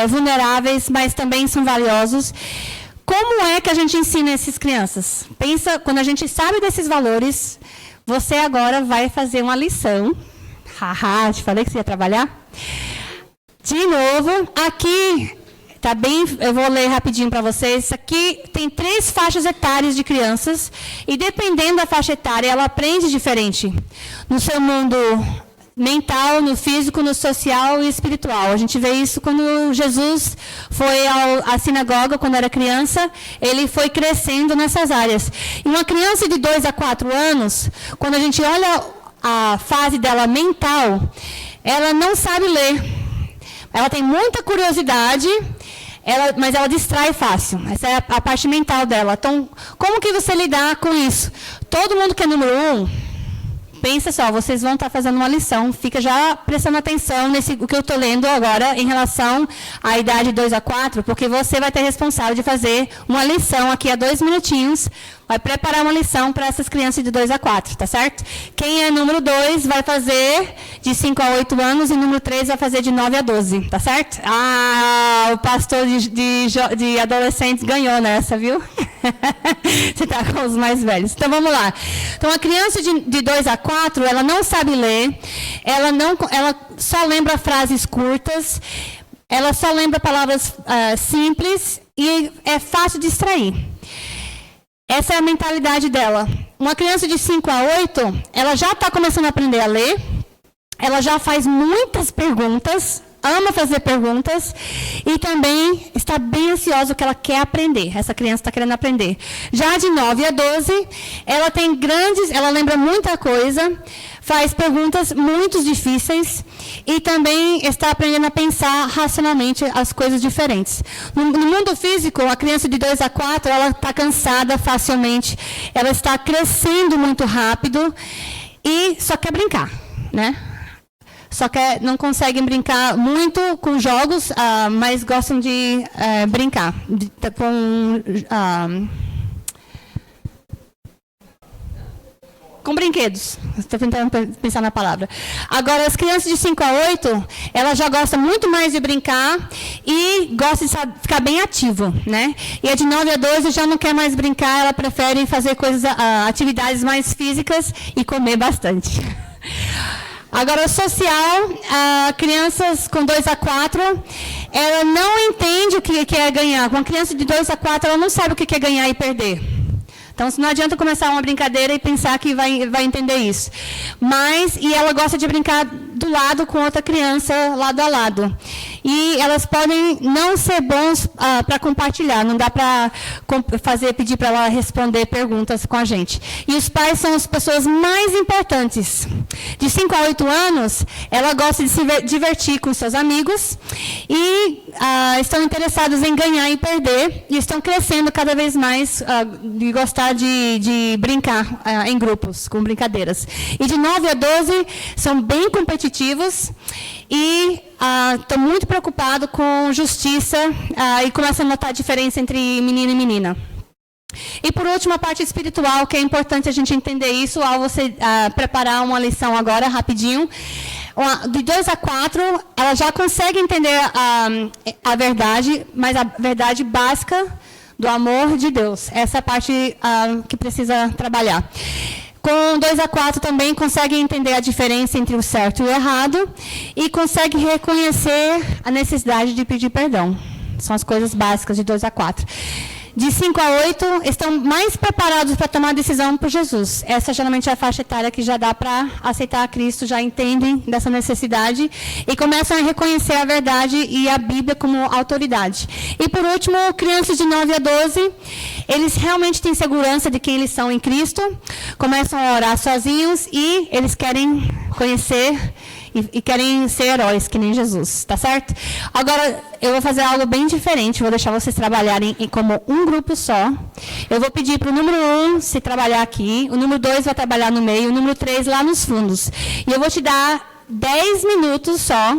vulneráveis, mas também são valiosos, como é que a gente ensina essas crianças? Pensa, quando a gente sabe desses valores, você agora vai fazer uma lição. Haha, te falei que você ia trabalhar? De novo, aqui... Tá bem, eu vou ler rapidinho para vocês. Isso aqui tem 3 faixas etárias de crianças e dependendo da faixa etária, ela aprende diferente. No seu mundo mental, no físico, no social e espiritual. A gente vê isso quando Jesus foi à sinagoga, quando era criança, ele foi crescendo nessas áreas. E uma criança de 2 a 4 anos, quando a gente olha a fase dela mental, ela não sabe ler. Ela tem muita curiosidade, mas ela distrai fácil. Essa é a parte mental dela. Então, como que você lidar com isso? Todo mundo que é número 1, pensa só, vocês vão estar fazendo uma lição, fica já prestando atenção o que eu estou lendo agora em relação à idade 2 a 4, porque você vai ter responsável de fazer uma lição aqui a 2 minutinhos, vai preparar uma lição para essas crianças de 2 a 4, tá certo? Quem é número 2 vai fazer de 5 a 8 anos e número 3 vai fazer de 9 a 12, tá certo? O pastor de adolescentes ganhou nessa, viu? Você está com os mais velhos. Então, vamos lá. Então, a criança de 2 a 4, ela não sabe ler, ela só lembra frases curtas, ela só lembra palavras simples e é fácil de distrair. Essa é a mentalidade dela. Uma criança de 5 a 8, ela já está começando a aprender a ler, ela já faz muitas perguntas, ama fazer perguntas e também está bem ansiosa porque ela quer aprender. Essa criança está querendo aprender. Já de 9 a 12, ela lembra muita coisa, faz perguntas muito difíceis e também está aprendendo a pensar racionalmente as coisas diferentes. No mundo físico, a criança de 2 a 4, ela está cansada facilmente, ela está crescendo muito rápido e só quer brincar, né? Só que não conseguem brincar muito com jogos, mas gostam de brincar com com brinquedos. Estou tentando pensar na palavra. Agora, as crianças de 5 a 8, elas já gostam muito mais de brincar e gostam de ficar bem ativo, né? E a de 9 a 12 já não quer mais brincar, ela prefere fazer atividades mais físicas e comer bastante. Agora, social, crianças com 2 a 4, ela não entende o que é ganhar. Uma criança de 2 a 4, ela não sabe o que é ganhar e perder. Então, não adianta começar uma brincadeira e pensar que vai entender isso. E ela gosta de brincar do lado com outra criança, lado a lado. E elas podem não ser bons para compartilhar, não dá para pedir para ela responder perguntas com a gente. E os pais são as pessoas mais importantes. De 5 a 8 anos, ela gosta de se divertir com seus amigos e estão interessados em ganhar e perder, e estão crescendo cada vez mais de gostar de brincar em grupos, com brincadeiras. E de 9 a 12 são bem competitivos e estão muito preocupados com justiça e começam a notar a diferença entre menino e menina. E por último, a parte espiritual, que é importante a gente entender isso ao você preparar uma lição agora, rapidinho. De 2 a 4, ela já consegue entender a verdade, mas a verdade básica do amor de Deus. Essa é a parte que precisa trabalhar. Com 2 a 4 também consegue entender a diferença entre o certo e o errado e consegue reconhecer a necessidade de pedir perdão. São as coisas básicas de 2 a 4. De 5 a 8, estão mais preparados para tomar decisão por Jesus. Essa geralmente é a faixa etária que já dá para aceitar a Cristo, já entendem dessa necessidade e começam a reconhecer a verdade e a Bíblia como autoridade. E por último, crianças de 9 a 12, eles realmente têm segurança de quem eles são em Cristo, começam a orar sozinhos e eles querem conhecer e querem ser heróis, que nem Jesus, tá certo? Agora, eu vou fazer algo bem diferente, vou deixar vocês trabalharem como um grupo só. Eu vou pedir para o número 1 se trabalhar aqui, o número 2 vai trabalhar no meio, o número 3 lá nos fundos. E eu vou te dar 10 minutos só.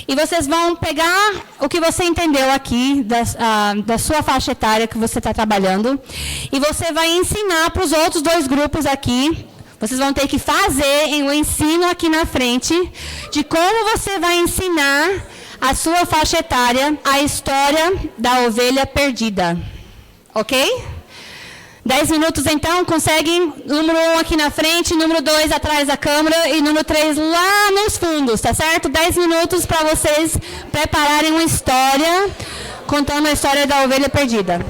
E vocês vão pegar o que você entendeu aqui, da sua faixa etária que você está trabalhando, e você vai ensinar para os outros 2 grupos aqui. Vocês vão ter que fazer um ensino aqui na frente de como você vai ensinar a sua faixa etária a história da ovelha perdida. Ok? 10 minutos, então, conseguem? Número 1 aqui na frente, número 2 atrás da câmera e número 3 lá nos fundos, tá certo? 10 minutos para vocês prepararem uma história, contando a história da ovelha perdida.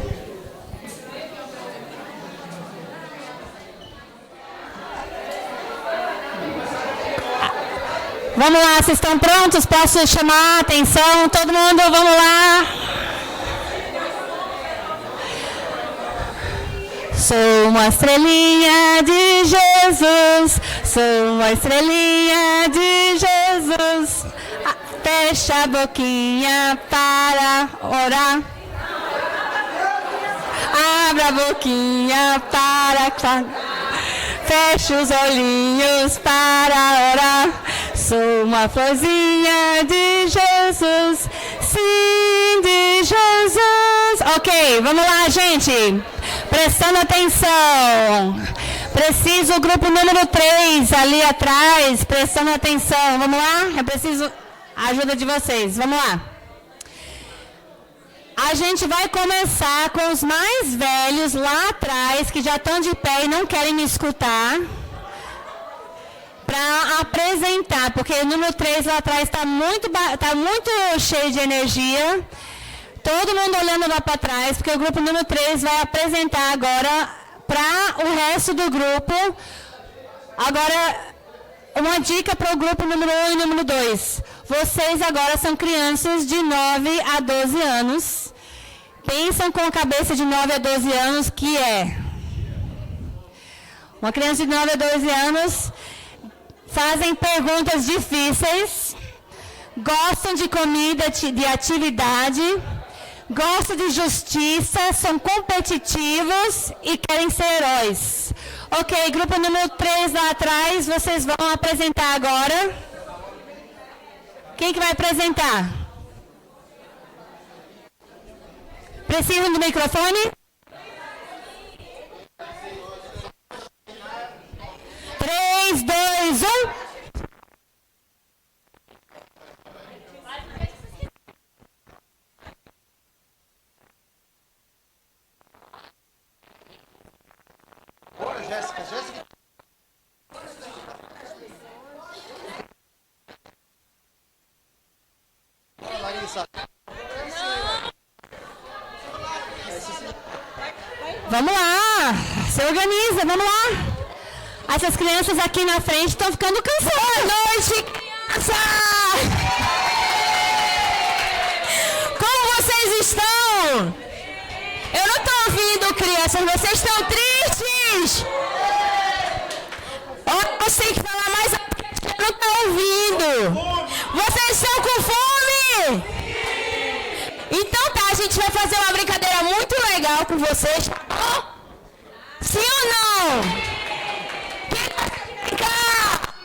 Vamos lá, vocês estão prontos? Posso chamar a atenção? Todo mundo, vamos lá. Sou uma estrelinha de Jesus, sou uma estrelinha de Jesus. Fecha a boquinha para orar. Abra a boquinha para... Feche os olhinhos para orar. Sou uma florzinha de Jesus, sim, de Jesus. Ok, vamos lá, gente. Prestando atenção. Preciso o grupo número 3 ali atrás, prestando atenção. Vamos lá? Eu preciso a ajuda de vocês. Vamos lá. A gente vai começar com os mais velhos lá atrás, que já estão de pé e não querem me escutar, para apresentar, porque o número 3 lá atrás está muito cheio de energia. Todo mundo olhando lá para trás, porque o grupo número 3 vai apresentar agora para o resto do grupo. Agora, uma dica para o grupo número 1 e número 2. Vocês agora são crianças de 9 a 12 anos. Pensam com a cabeça de 9 a 12 anos, que é... Uma criança de 9 a 12 anos fazem perguntas difíceis, gostam de comida, de atividade, gostam de justiça, são competitivos e querem ser heróis. Ok, grupo número 3 lá atrás, vocês vão apresentar agora. Quem que vai apresentar? Precisam do microfone? 3, 2, 1. Bora, Jéssica. Jéssica. Bora, Larissa. Vamos lá, se organiza, vamos lá. Essas crianças aqui na frente estão ficando cansadas. Boa noite, criança! Como vocês estão? Eu não estou ouvindo, crianças, vocês estão tristes? Olha, você tem que falar mais alto, eu não estou ouvindo. Vocês estão com fome? Então tá, a gente vai fazer uma brincadeira muito legal com vocês, tá bom? Sim ou não? Quem vai brincar?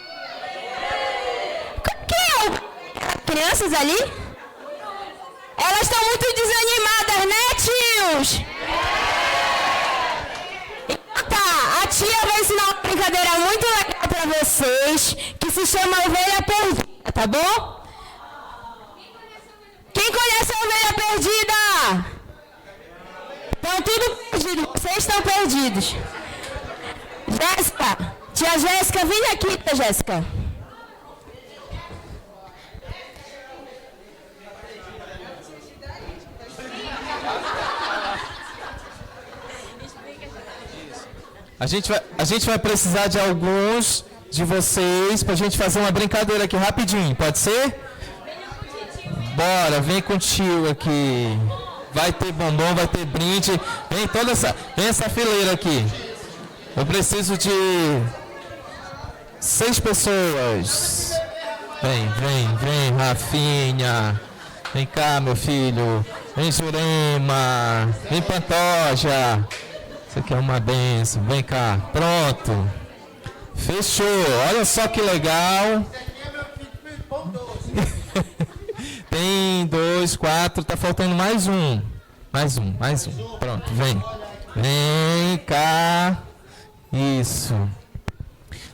Quem é o... Crianças ali? Elas estão muito desanimadas, né, tios? Então tá, a tia vai ensinar uma brincadeira muito legal pra vocês, que se chama Ovelha Perdida, tá bom? Quem conhece a Ovelha Perdida? Estão tudo perdidos, vocês estão perdidos. Jéssica, tia Jéssica, vem aqui, tia Jéssica. A gente vai precisar de alguns de vocês pra gente fazer uma brincadeira aqui rapidinho, pode ser? Bora, vem com o tio aqui. Vai ter bombom, vai ter brinde. Vem essa fileira aqui. Eu preciso de 6 pessoas. Vem, Rafinha. Vem cá, meu filho. Vem, Jurema. Vem, Pantoja. Isso aqui é uma benção. Vem cá. Pronto. Fechou. Olha só que legal. Tem 2, 4, tá faltando mais um. Mais um. Pronto, vem. Vem cá. Isso.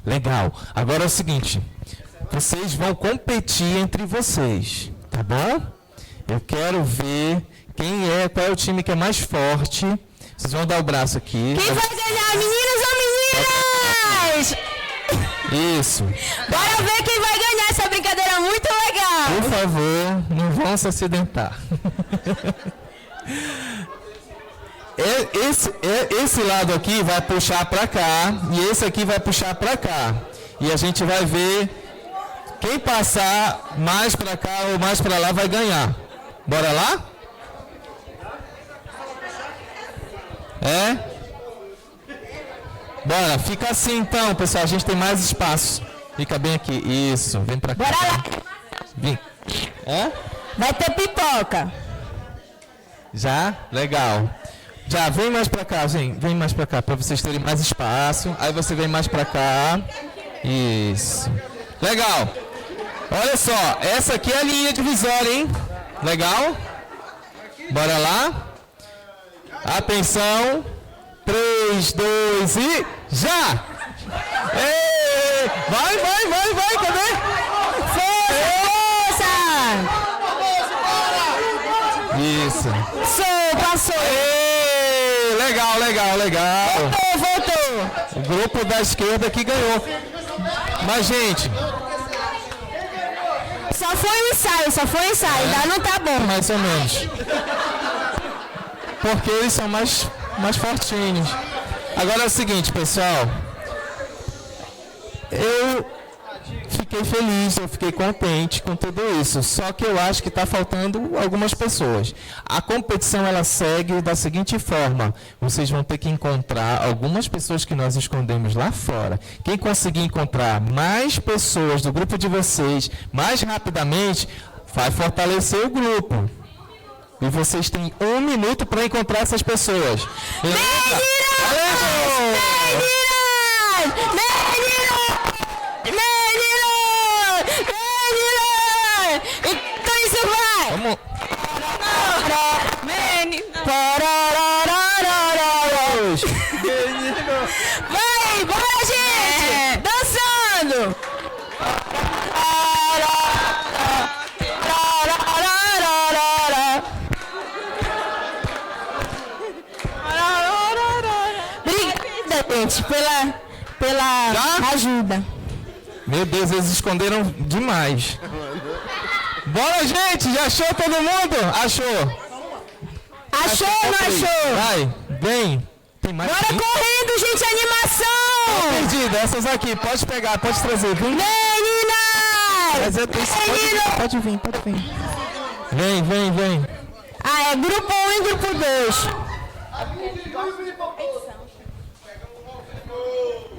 Legal. Agora é o seguinte. Vocês vão competir entre vocês, tá bom? Eu quero ver qual é o time que é mais forte. Vocês vão dar o braço aqui. Quem vai ganhar, meninos ou meninas? Isso. Bora ver quem vai ganhar essa brincadeira muito legal. Por favor, não vão se acidentar. Esse lado aqui vai puxar para cá e esse aqui vai puxar para cá. E a gente vai ver quem passar mais para cá ou mais para lá vai ganhar. Bora lá? É? Bora, fica assim então, pessoal. A gente tem mais espaço. Fica bem aqui. Isso, vem pra cá. Bora lá. Vem. É? Vai ter pipoca. Já? Legal. Já, vem mais pra cá, gente. Vem mais pra cá, pra vocês terem mais espaço. Aí você vem mais pra cá. Isso. Legal. Olha só, essa aqui é a linha divisória, hein? Legal? Bora lá. Atenção. 3, 2 e já! Ei! Vai, cadê? Força! Isso. Passou! Ei! Legal. Voltou! O grupo da esquerda que ganhou. Mas, gente... Só foi um ensaio, ainda não tá bom. Mais ou menos. Porque eles são mais fortinhos. Agora é o seguinte, pessoal. Eu fiquei feliz, eu fiquei contente com tudo isso. Só que eu acho que está faltando algumas pessoas. A competição ela segue da seguinte forma: vocês vão ter que encontrar algumas pessoas que nós escondemos lá fora. Quem conseguir encontrar mais pessoas do grupo de vocês mais rapidamente, vai fortalecer o grupo. E vocês têm 1 minuto para encontrar essas pessoas. Meninas! Então isso vai! Vamos! Vai, bora, gente! Dançando! gente, pela ajuda. Meu Deus, eles esconderam demais. Bora, gente! Já achou todo mundo? Achou. Achou ou não achou? Vai, vem. Tem mais. Bora correndo, gente, animação! Tá perdida, essas aqui. Pode pegar, pode trazer. Vem. Meninas! Mas eu tenho... Pode vir. Vem. Ah, é grupo 1 e grupo 2.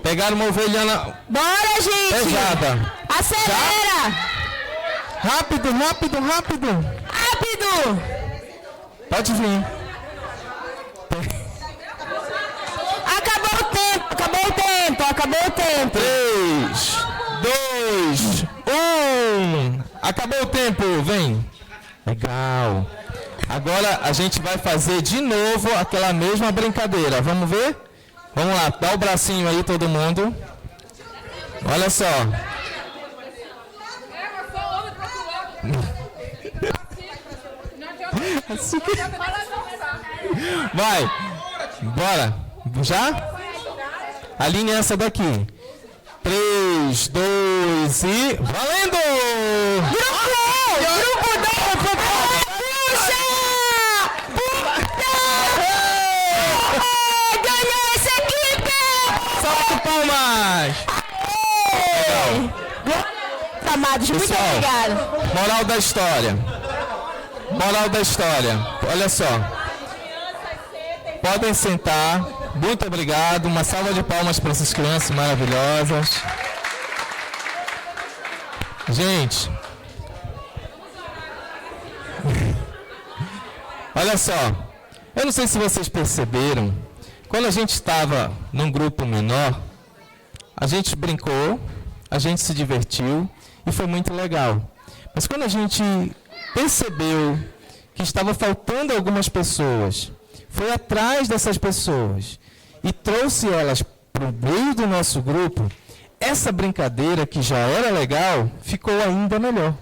Pegaram uma ovelhana... Bora, gente! Pesada. Acelera! Rápido! Pode vir. Acabou o tempo. 3, 2, 1. Acabou o tempo, vem. Legal. Agora a gente vai fazer de novo aquela mesma brincadeira. Vamos ver? Vamos lá, dá o bracinho aí todo mundo. Olha só. Vai. Bora. Já? Alinha essa daqui. 3, 2 e... Valendo! Grupo 2! Puxa! Ganhou essa equipe! Salve palmas! Legal. Amados, muito obrigado. Moral da história. Olha só. Podem sentar. Muito obrigado. Uma salva de palmas para essas crianças maravilhosas. Gente. Olha só. Eu não sei se vocês perceberam. Quando a gente estava num grupo menor, a gente brincou, a gente se divertiu e foi muito legal. Mas quando a gente percebeu que estava faltando algumas pessoas, foi atrás dessas pessoas e trouxe elas para o meio do nosso grupo, essa brincadeira que já era legal, ficou ainda melhor.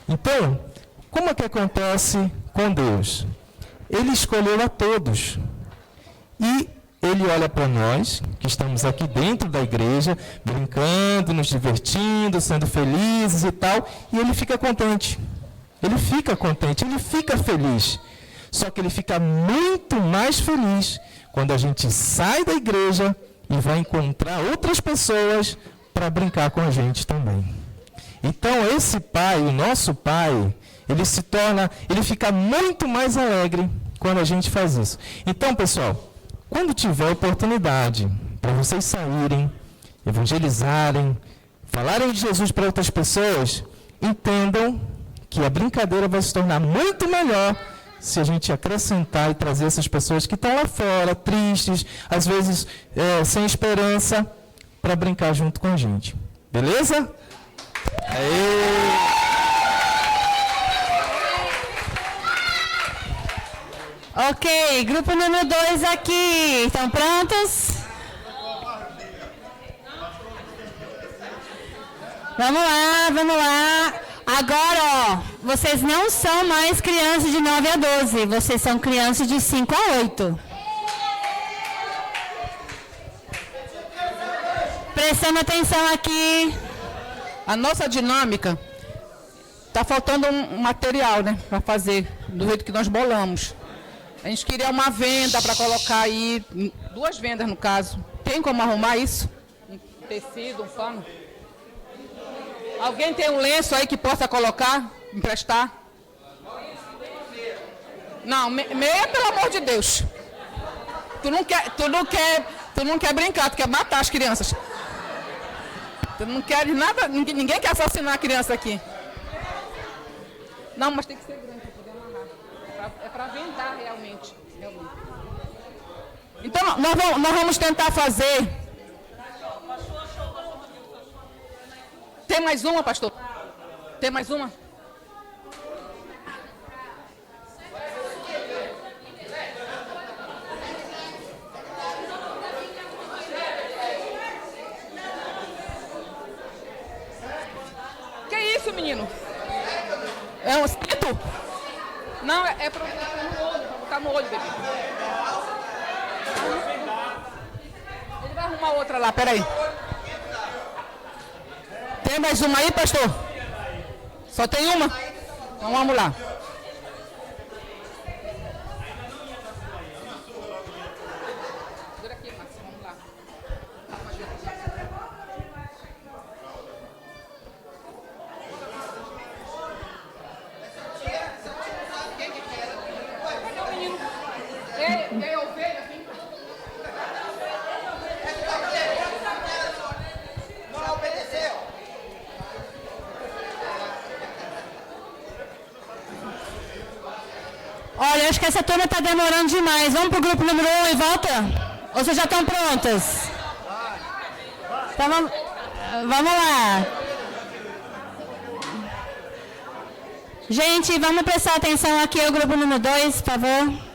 Então, como é que acontece com Deus? Ele escolheu a todos. E Ele olha para nós, que estamos aqui dentro da igreja, brincando, nos divertindo, sendo felizes e tal, e Ele fica contente. Ele fica contente, Ele fica feliz. Só que Ele fica muito mais feliz quando a gente sai da igreja e vai encontrar outras pessoas para brincar com a gente também. Então, esse Pai, o nosso Pai, ele fica muito mais alegre quando a gente faz isso. Então, pessoal, quando tiver oportunidade para vocês saírem, evangelizarem, falarem de Jesus para outras pessoas, entendam que a brincadeira vai se tornar muito melhor se a gente acrescentar e trazer essas pessoas que estão lá fora, tristes, às vezes sem esperança, para brincar junto com a gente. Beleza? Aê! Ok, grupo número 2 aqui. Estão prontos? Vamos lá. Agora, ó, vocês não são mais crianças de 9 a 12, vocês são crianças de 5 a 8. Prestando atenção aqui. A nossa dinâmica, está faltando um material, né, para fazer, do jeito que nós bolamos. A gente queria uma venda para colocar aí, 2 vendas no caso. Tem como arrumar isso? Um tecido, um pano? Alguém tem um lenço aí que possa colocar, emprestar? Não, meia, pelo amor de Deus. Tu não quer brincar, tu quer matar as crianças. Tu não quer nada, ninguém quer assassinar a criança aqui. Não, mas tem que ser grande para poder amarrar. É para vendar realmente. Então, nós vamos tentar fazer. Tem mais uma, pastor? Tem mais uma? Que isso, menino? É um cinto? Não, é para botar no olho, bebê. Ele vai arrumar outra lá, peraí. Tem mais uma aí, pastor? Só tem uma? Então vamos lá. Olha, acho que essa turma está demorando demais. Vamos para o grupo número 1 e volta? Ou vocês já estão prontas? Então vamos lá. Gente, vamos prestar atenção aqui ao grupo número 2, por favor.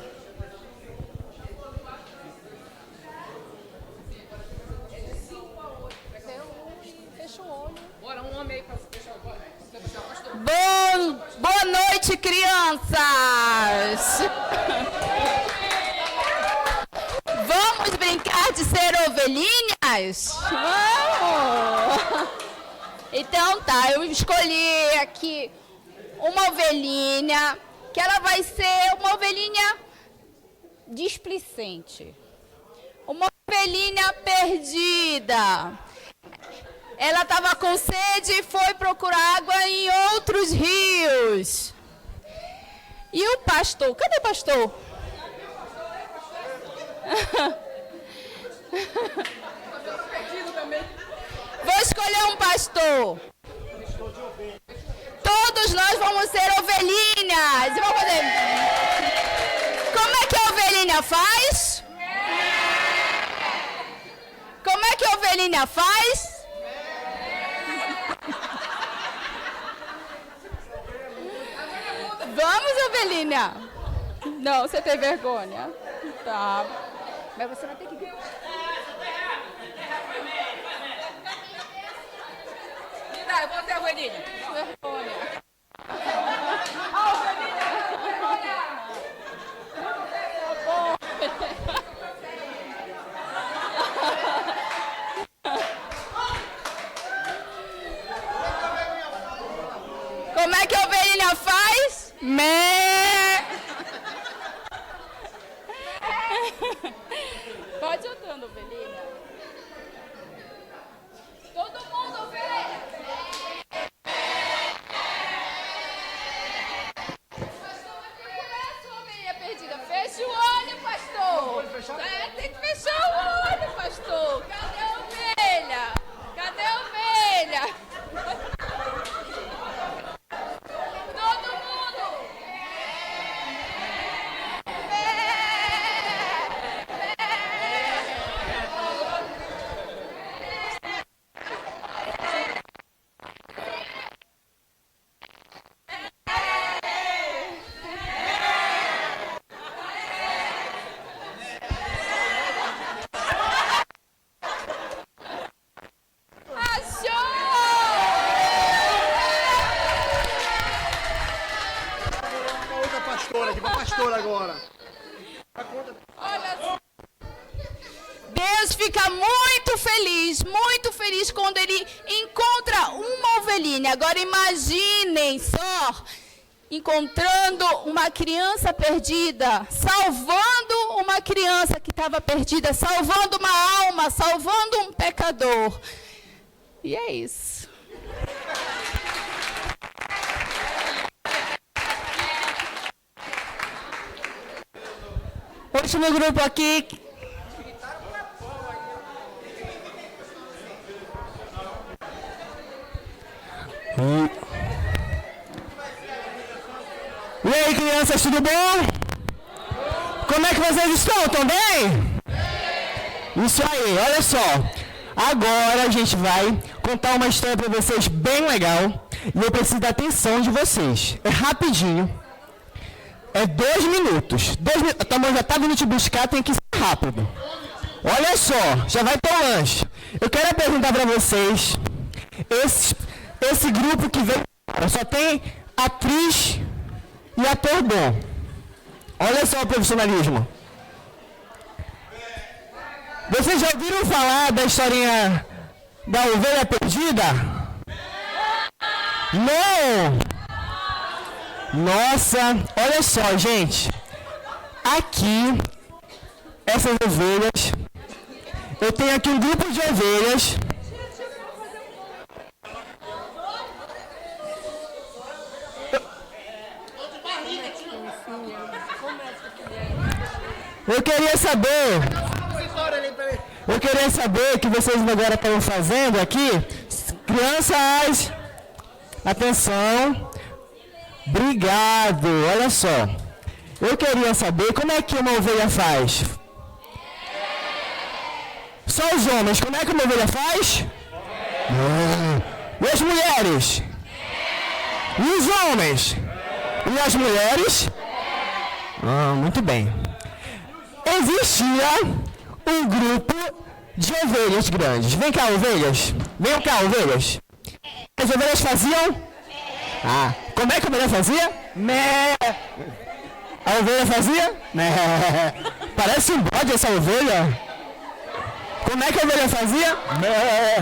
Boa noite, crianças! Vamos brincar de ser ovelhinhas? Vamos! Então tá, eu escolhi aqui uma ovelhinha, que ela vai ser uma ovelhinha displicente. Uma ovelhinha perdida. Ela estava com sede e foi procurar água em outros rios. E o pastor? Cadê o pastor? Vou escolher um pastor. Todos nós vamos ser ovelhinhas. E vamos fazer. Como é que a ovelhinha faz? Como é que a ovelhinha faz? Vamos, ovelhinha. Não, você tem vergonha. Tá. Mas você vai ter que... Eu vou ter a ovelhinha. Vergonha. A ovelhinha, vergonha. Como é que a ovelhinha faz? Mé. Pode andando, ovelhinha. Todo mundo, ovelha. Pastor vai procurar a sua ovelha perdida. Fecha o olho, pastor. Tem que fechar o olho, pastor. Cadê a ovelha? Cadê a ovelha? Todo mundo! Agora. Deus fica muito feliz quando ele encontra uma ovelhinha. Agora imaginem só, encontrando uma criança perdida, salvando uma criança que estava perdida, salvando uma alma, salvando um pecador. E é isso. Último grupo aqui. E aí, crianças, tudo bom? Como é que vocês estão? Estão bem? Isso aí, olha só. Agora a gente vai contar uma história para vocês bem legal. E eu preciso da atenção de vocês. É rapidinho. É 2 minutos. 2 minutos. Tua mãe já está vindo te buscar, tem que ser rápido. Olha só, já vai ter o lanche. Eu quero apresentar para vocês esse grupo que veio. Só tem atriz e ator bom. Olha só o profissionalismo. Vocês já ouviram falar da historinha da ovelha perdida? Não! Nossa, olha só, gente. Aqui, essas ovelhas, eu tenho aqui um grupo de ovelhas. Eu queria saber o que vocês agora estão fazendo aqui. Crianças, atenção. Obrigado. Olha só. Eu queria saber como é que uma ovelha faz. Só os homens, como é que uma ovelha faz? E as mulheres? E os homens? E as mulheres? Muito bem. Existia um grupo de ovelhas grandes. Vem cá, ovelhas. Vem cá, ovelhas. As ovelhas faziam? Como é que a ovelha fazia? Mé. A ovelha fazia? Mé. Parece um bode essa ovelha. Como é que a ovelha fazia? Mé.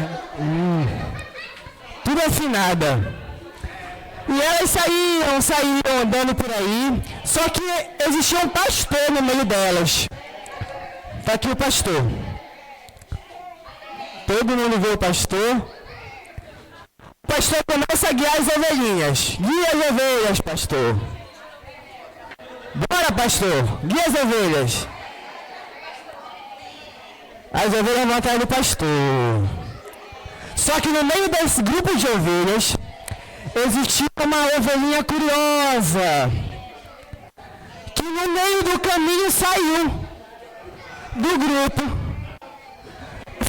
Tudo afinada. E elas saíam andando por aí, só que existia um pastor no meio delas. Está aqui o pastor. Todo mundo vê o pastor. O pastor começa a guiar as ovelhinhas. Guia as ovelhas, pastor. Bora, pastor. Guia as ovelhas. As ovelhas vão atrás do pastor. Só que no meio desse grupo de ovelhas, existia uma ovelhinha curiosa, que no meio do caminho saiu do grupo,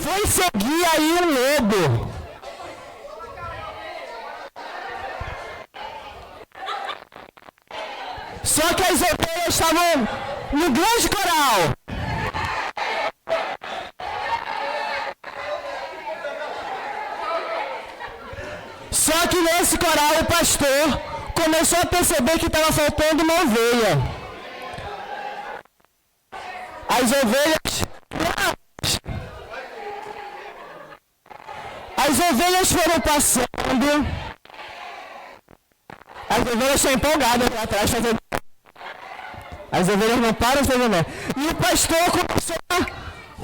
foi seguir aí um lobo. Só que as ovelhas estavam no grande coral. Só que nesse coral o pastor começou a perceber que estava faltando uma ovelha. As ovelhas foram passando. As ovelhas estão empolgadas lá atrás fazendo. As ovelhas não param de fazer nada. E o pastor começou a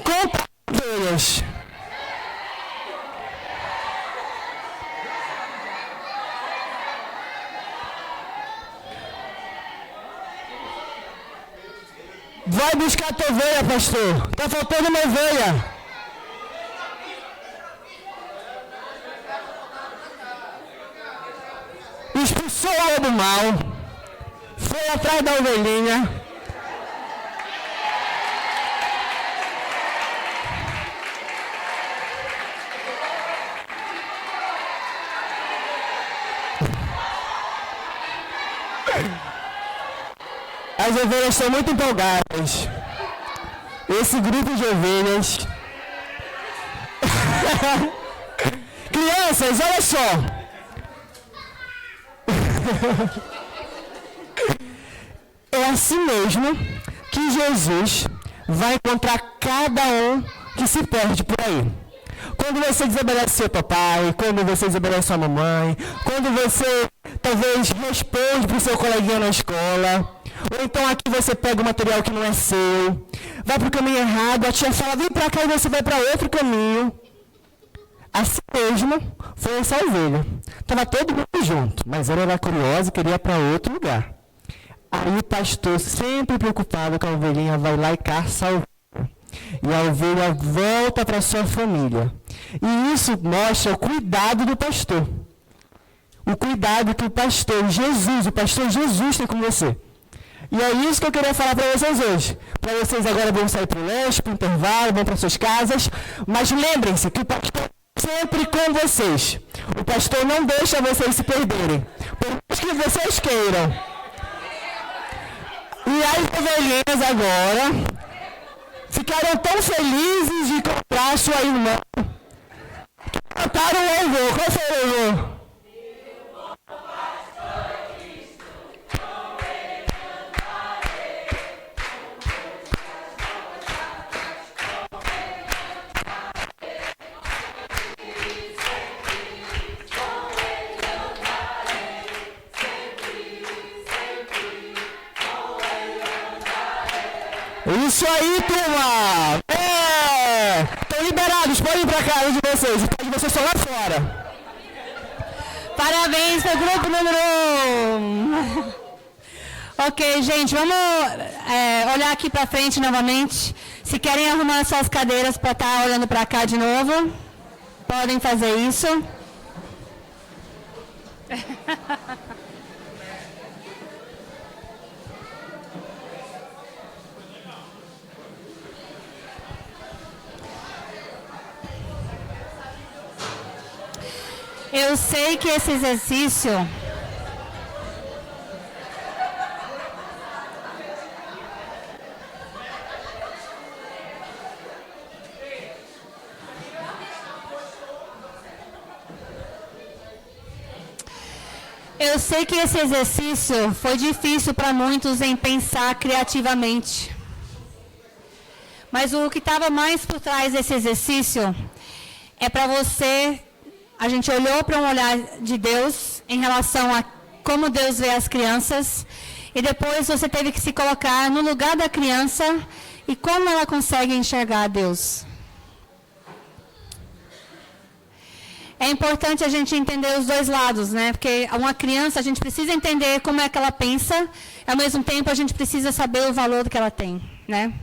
contar as ovelhas. Vai buscar a tua ovelha, pastor. Está faltando uma ovelha. Expulsou o lobo mau. Foi atrás da ovelhinha. As ovelhas estão muito empolgadas. Esse grupo de ovelhas. Crianças, olha só. É assim mesmo que Jesus vai encontrar cada um que se perde por aí. Quando você desobedece seu papai, quando você desobedece sua mamãe, quando você talvez responde para o seu coleguinha na escola, ou então aqui você pega o material que não é seu, vai para o caminho errado, a tia fala, vem para cá e você vai para outro caminho. Assim mesmo foi essa ovelha. Estava todo mundo junto, mas ela era curiosa e queria ir para outro lugar. Aí o pastor, sempre preocupado com a ovelhinha, vai lá e caça a ovelha. E a ovelha volta para sua família. E isso mostra o cuidado do pastor. O cuidado que o pastor Jesus tem com você. E é isso que eu queria falar para vocês hoje. Para vocês agora vão sair para o lanche, para o intervalo, vão para suas casas. Mas lembrem-se que o pastor sempre com vocês. O pastor não deixa vocês se perderem, por mais que vocês queiram. E as ovelhinhas agora ficaram tão felizes de encontrar sua irmã que cantaram o louvor. Qual foi o louvor? Isso aí, turma! Estão liberados, podem ir para casa de vocês. O pai de vocês estão lá fora. Parabéns para o grupo número 1. Ok, gente, vamos olhar aqui para frente novamente. Se querem arrumar suas cadeiras para estar olhando para cá de novo, podem fazer isso. Eu sei que esse exercício foi difícil para muitos em pensar criativamente. Mas o que estava mais por trás desse exercício é para você. A gente olhou para um olhar de Deus em relação a como Deus vê as crianças, e depois você teve que se colocar no lugar da criança e como ela consegue enxergar Deus. É importante a gente entender os dois lados, né? Porque uma criança, a gente precisa entender como é que ela pensa, ao mesmo tempo a gente precisa saber o valor que ela tem, né?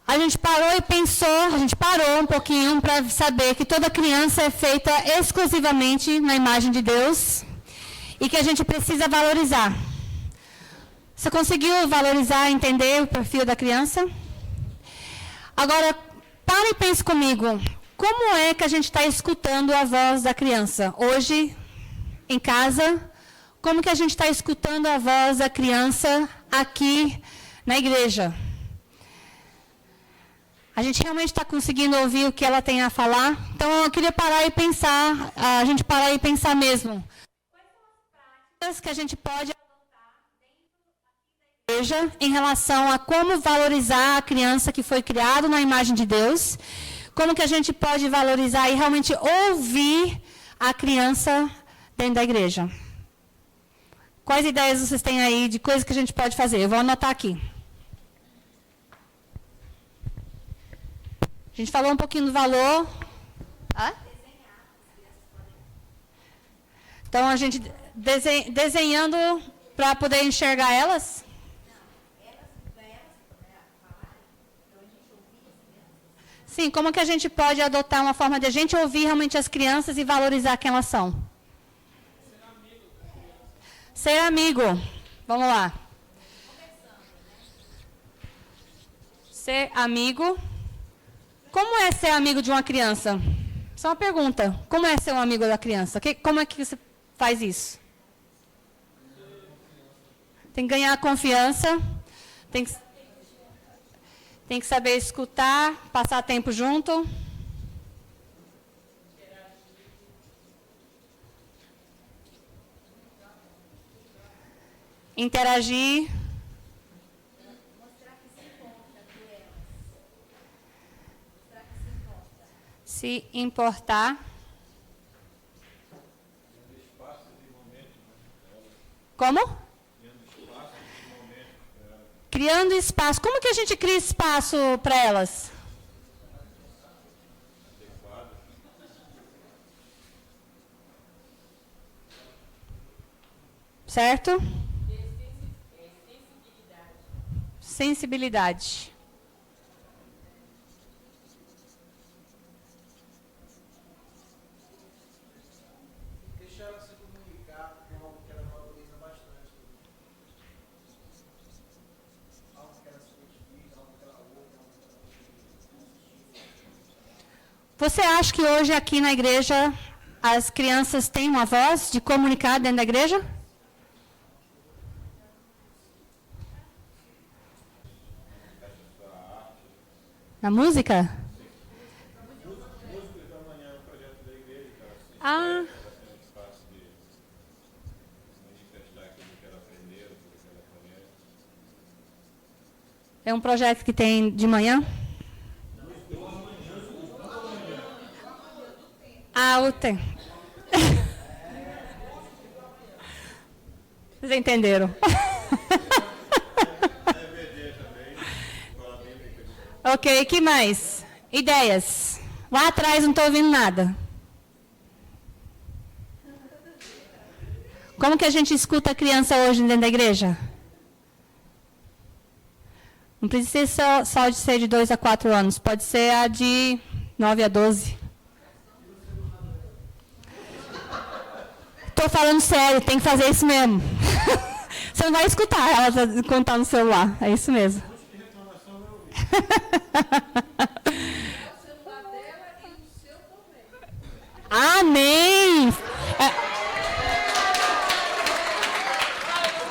A gente parou e pensou, a gente parou um pouquinho para saber que toda criança é feita exclusivamente na imagem de Deus e que a gente precisa valorizar. Você conseguiu valorizar, entender o perfil da criança? Agora, pare e pense comigo. Como é que a gente está escutando a voz da criança? Hoje, em casa, como que a gente está escutando a voz da criança aqui na igreja? A gente realmente está conseguindo ouvir o que ela tem a falar? Então, eu queria parar e pensar, a gente parar e pensar mesmo. Quais são as práticas que a gente pode adotar dentro da igreja em relação a como valorizar a criança que foi criada na imagem de Deus? Como que a gente pode valorizar e realmente ouvir a criança dentro da igreja? Quais ideias vocês têm aí de coisas que a gente pode fazer? Eu vou anotar aqui. A gente falou um pouquinho do valor. Então, a gente desenhando para poder enxergar elas? Sim, como que a gente pode adotar uma forma de a gente ouvir realmente as crianças e valorizar quem elas são? Ser amigo. Vamos lá. Ser amigo. Como é ser amigo de uma criança? Só uma pergunta. Como é ser um amigo da criança? Como é que você faz isso? Tem que ganhar confiança. Tem que saber escutar, passar tempo junto. Interagir. Se importar. Como? Criando espaço. Como que a gente cria espaço para elas? Certo? Sensibilidade. Deixar ela se comunicar com algo que ela valoriza bastante. Algo que ela se identifica, algo que ela ouve, algo que ela assiste. Você acha que hoje aqui na igreja as crianças têm uma voz de comunicar dentro da igreja? Na música? Ah. É um projeto que tem de manhã? Ah, o tem. Vocês entenderam? Ok, que mais? Ideias. Lá atrás não estou ouvindo nada. Como que a gente escuta a criança hoje dentro da igreja? Não precisa ser só de ser de 2 a 4 anos. Pode ser a de 9 a 12. Estou falando sério, tem que fazer isso mesmo. Você não vai escutar ela contar no celular. É isso mesmo. Amém!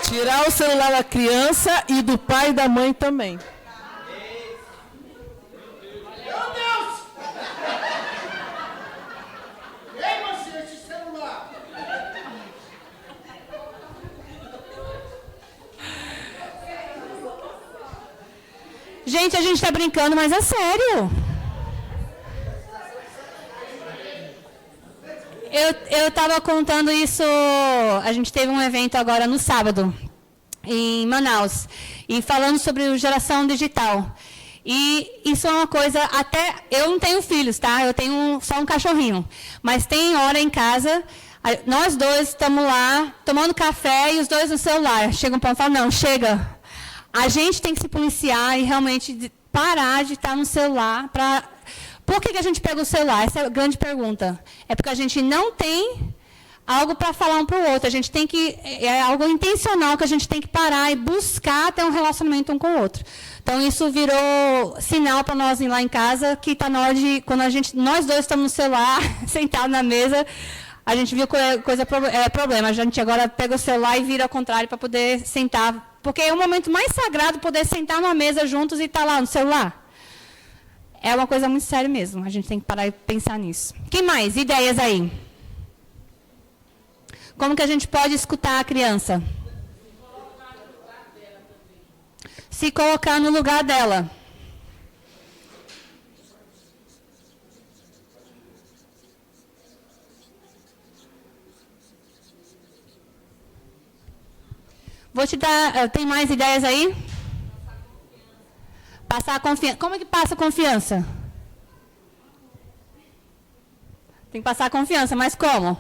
Tirar o celular da criança e do pai e da mãe também. Meu Deus! Ei, você, esse celular! Gente, a gente está brincando, mas é sério. Eu estava contando isso, a gente teve um evento agora no sábado, em Manaus, e falando sobre geração digital. E isso é uma coisa, até, eu não tenho filhos, tá? Eu tenho só um cachorrinho. Mas tem hora em casa, nós dois estamos lá, tomando café e os dois no celular. Chega um ponto e fala, não, chega. A gente tem que se policiar e realmente parar de estar no celular para... Por que a gente pega o celular? Essa é a grande pergunta. É porque a gente não tem algo para falar um para o outro. A gente tem que... É algo intencional que a gente tem que parar e buscar ter um relacionamento um com o outro. Então, isso virou sinal para nós ir lá em casa, que está na hora de... Quando nós dois estamos no celular, sentados na mesa, a gente viu problema. A gente agora pega o celular e vira ao contrário para poder sentar. Porque é o momento mais sagrado poder sentar numa mesa juntos e estar lá no celular. É uma coisa muito séria mesmo. A gente tem que parar e pensar nisso. Quem mais? Ideias aí? Como que a gente pode escutar a criança? Se colocar no lugar dela. Vou te dar... Tem mais ideias aí? Passar a confiança. Como é que passa a confiança? Tem que passar a confiança, mas como?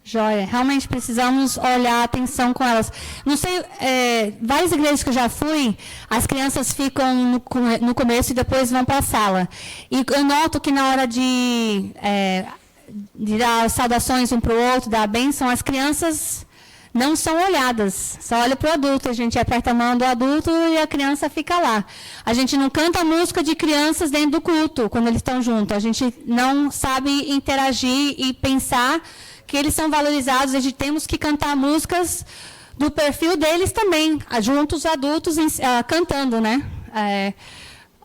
Joia, realmente precisamos olhar a atenção com elas. Não sei, várias igrejas que eu já fui, as crianças ficam no começo e depois vão para a sala. E eu noto que na hora de dar saudações um para o outro, dar a bênção, as crianças não são olhadas. Só olha para o adulto, a gente aperta a mão do adulto e a criança fica lá. A gente não canta música de crianças dentro do culto, quando eles estão juntos. A gente não sabe interagir e pensar que eles são valorizados, a gente temos que cantar músicas do perfil deles também, juntos adultos cantando, né?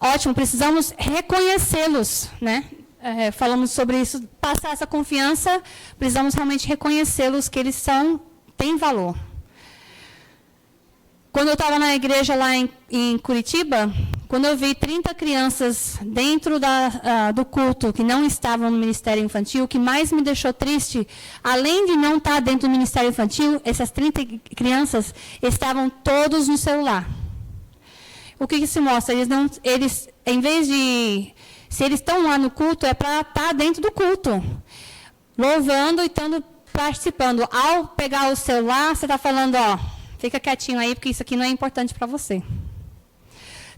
Ótimo, precisamos reconhecê-los, né? Falamos sobre isso, passar essa confiança, precisamos realmente reconhecê-los, que eles têm valor. Quando eu estava na igreja lá em Curitiba, quando eu vi 30 crianças dentro do culto que não estavam no Ministério Infantil, o que mais me deixou triste, além de não estar dentro do Ministério Infantil, essas 30 crianças estavam todos no celular. O que isso mostra? Eles, em vez de... Se eles estão lá no culto, é para estar dentro do culto, louvando e estando participando. Ao pegar o celular, você está falando, ó, fica quietinho aí, porque isso aqui não é importante para você.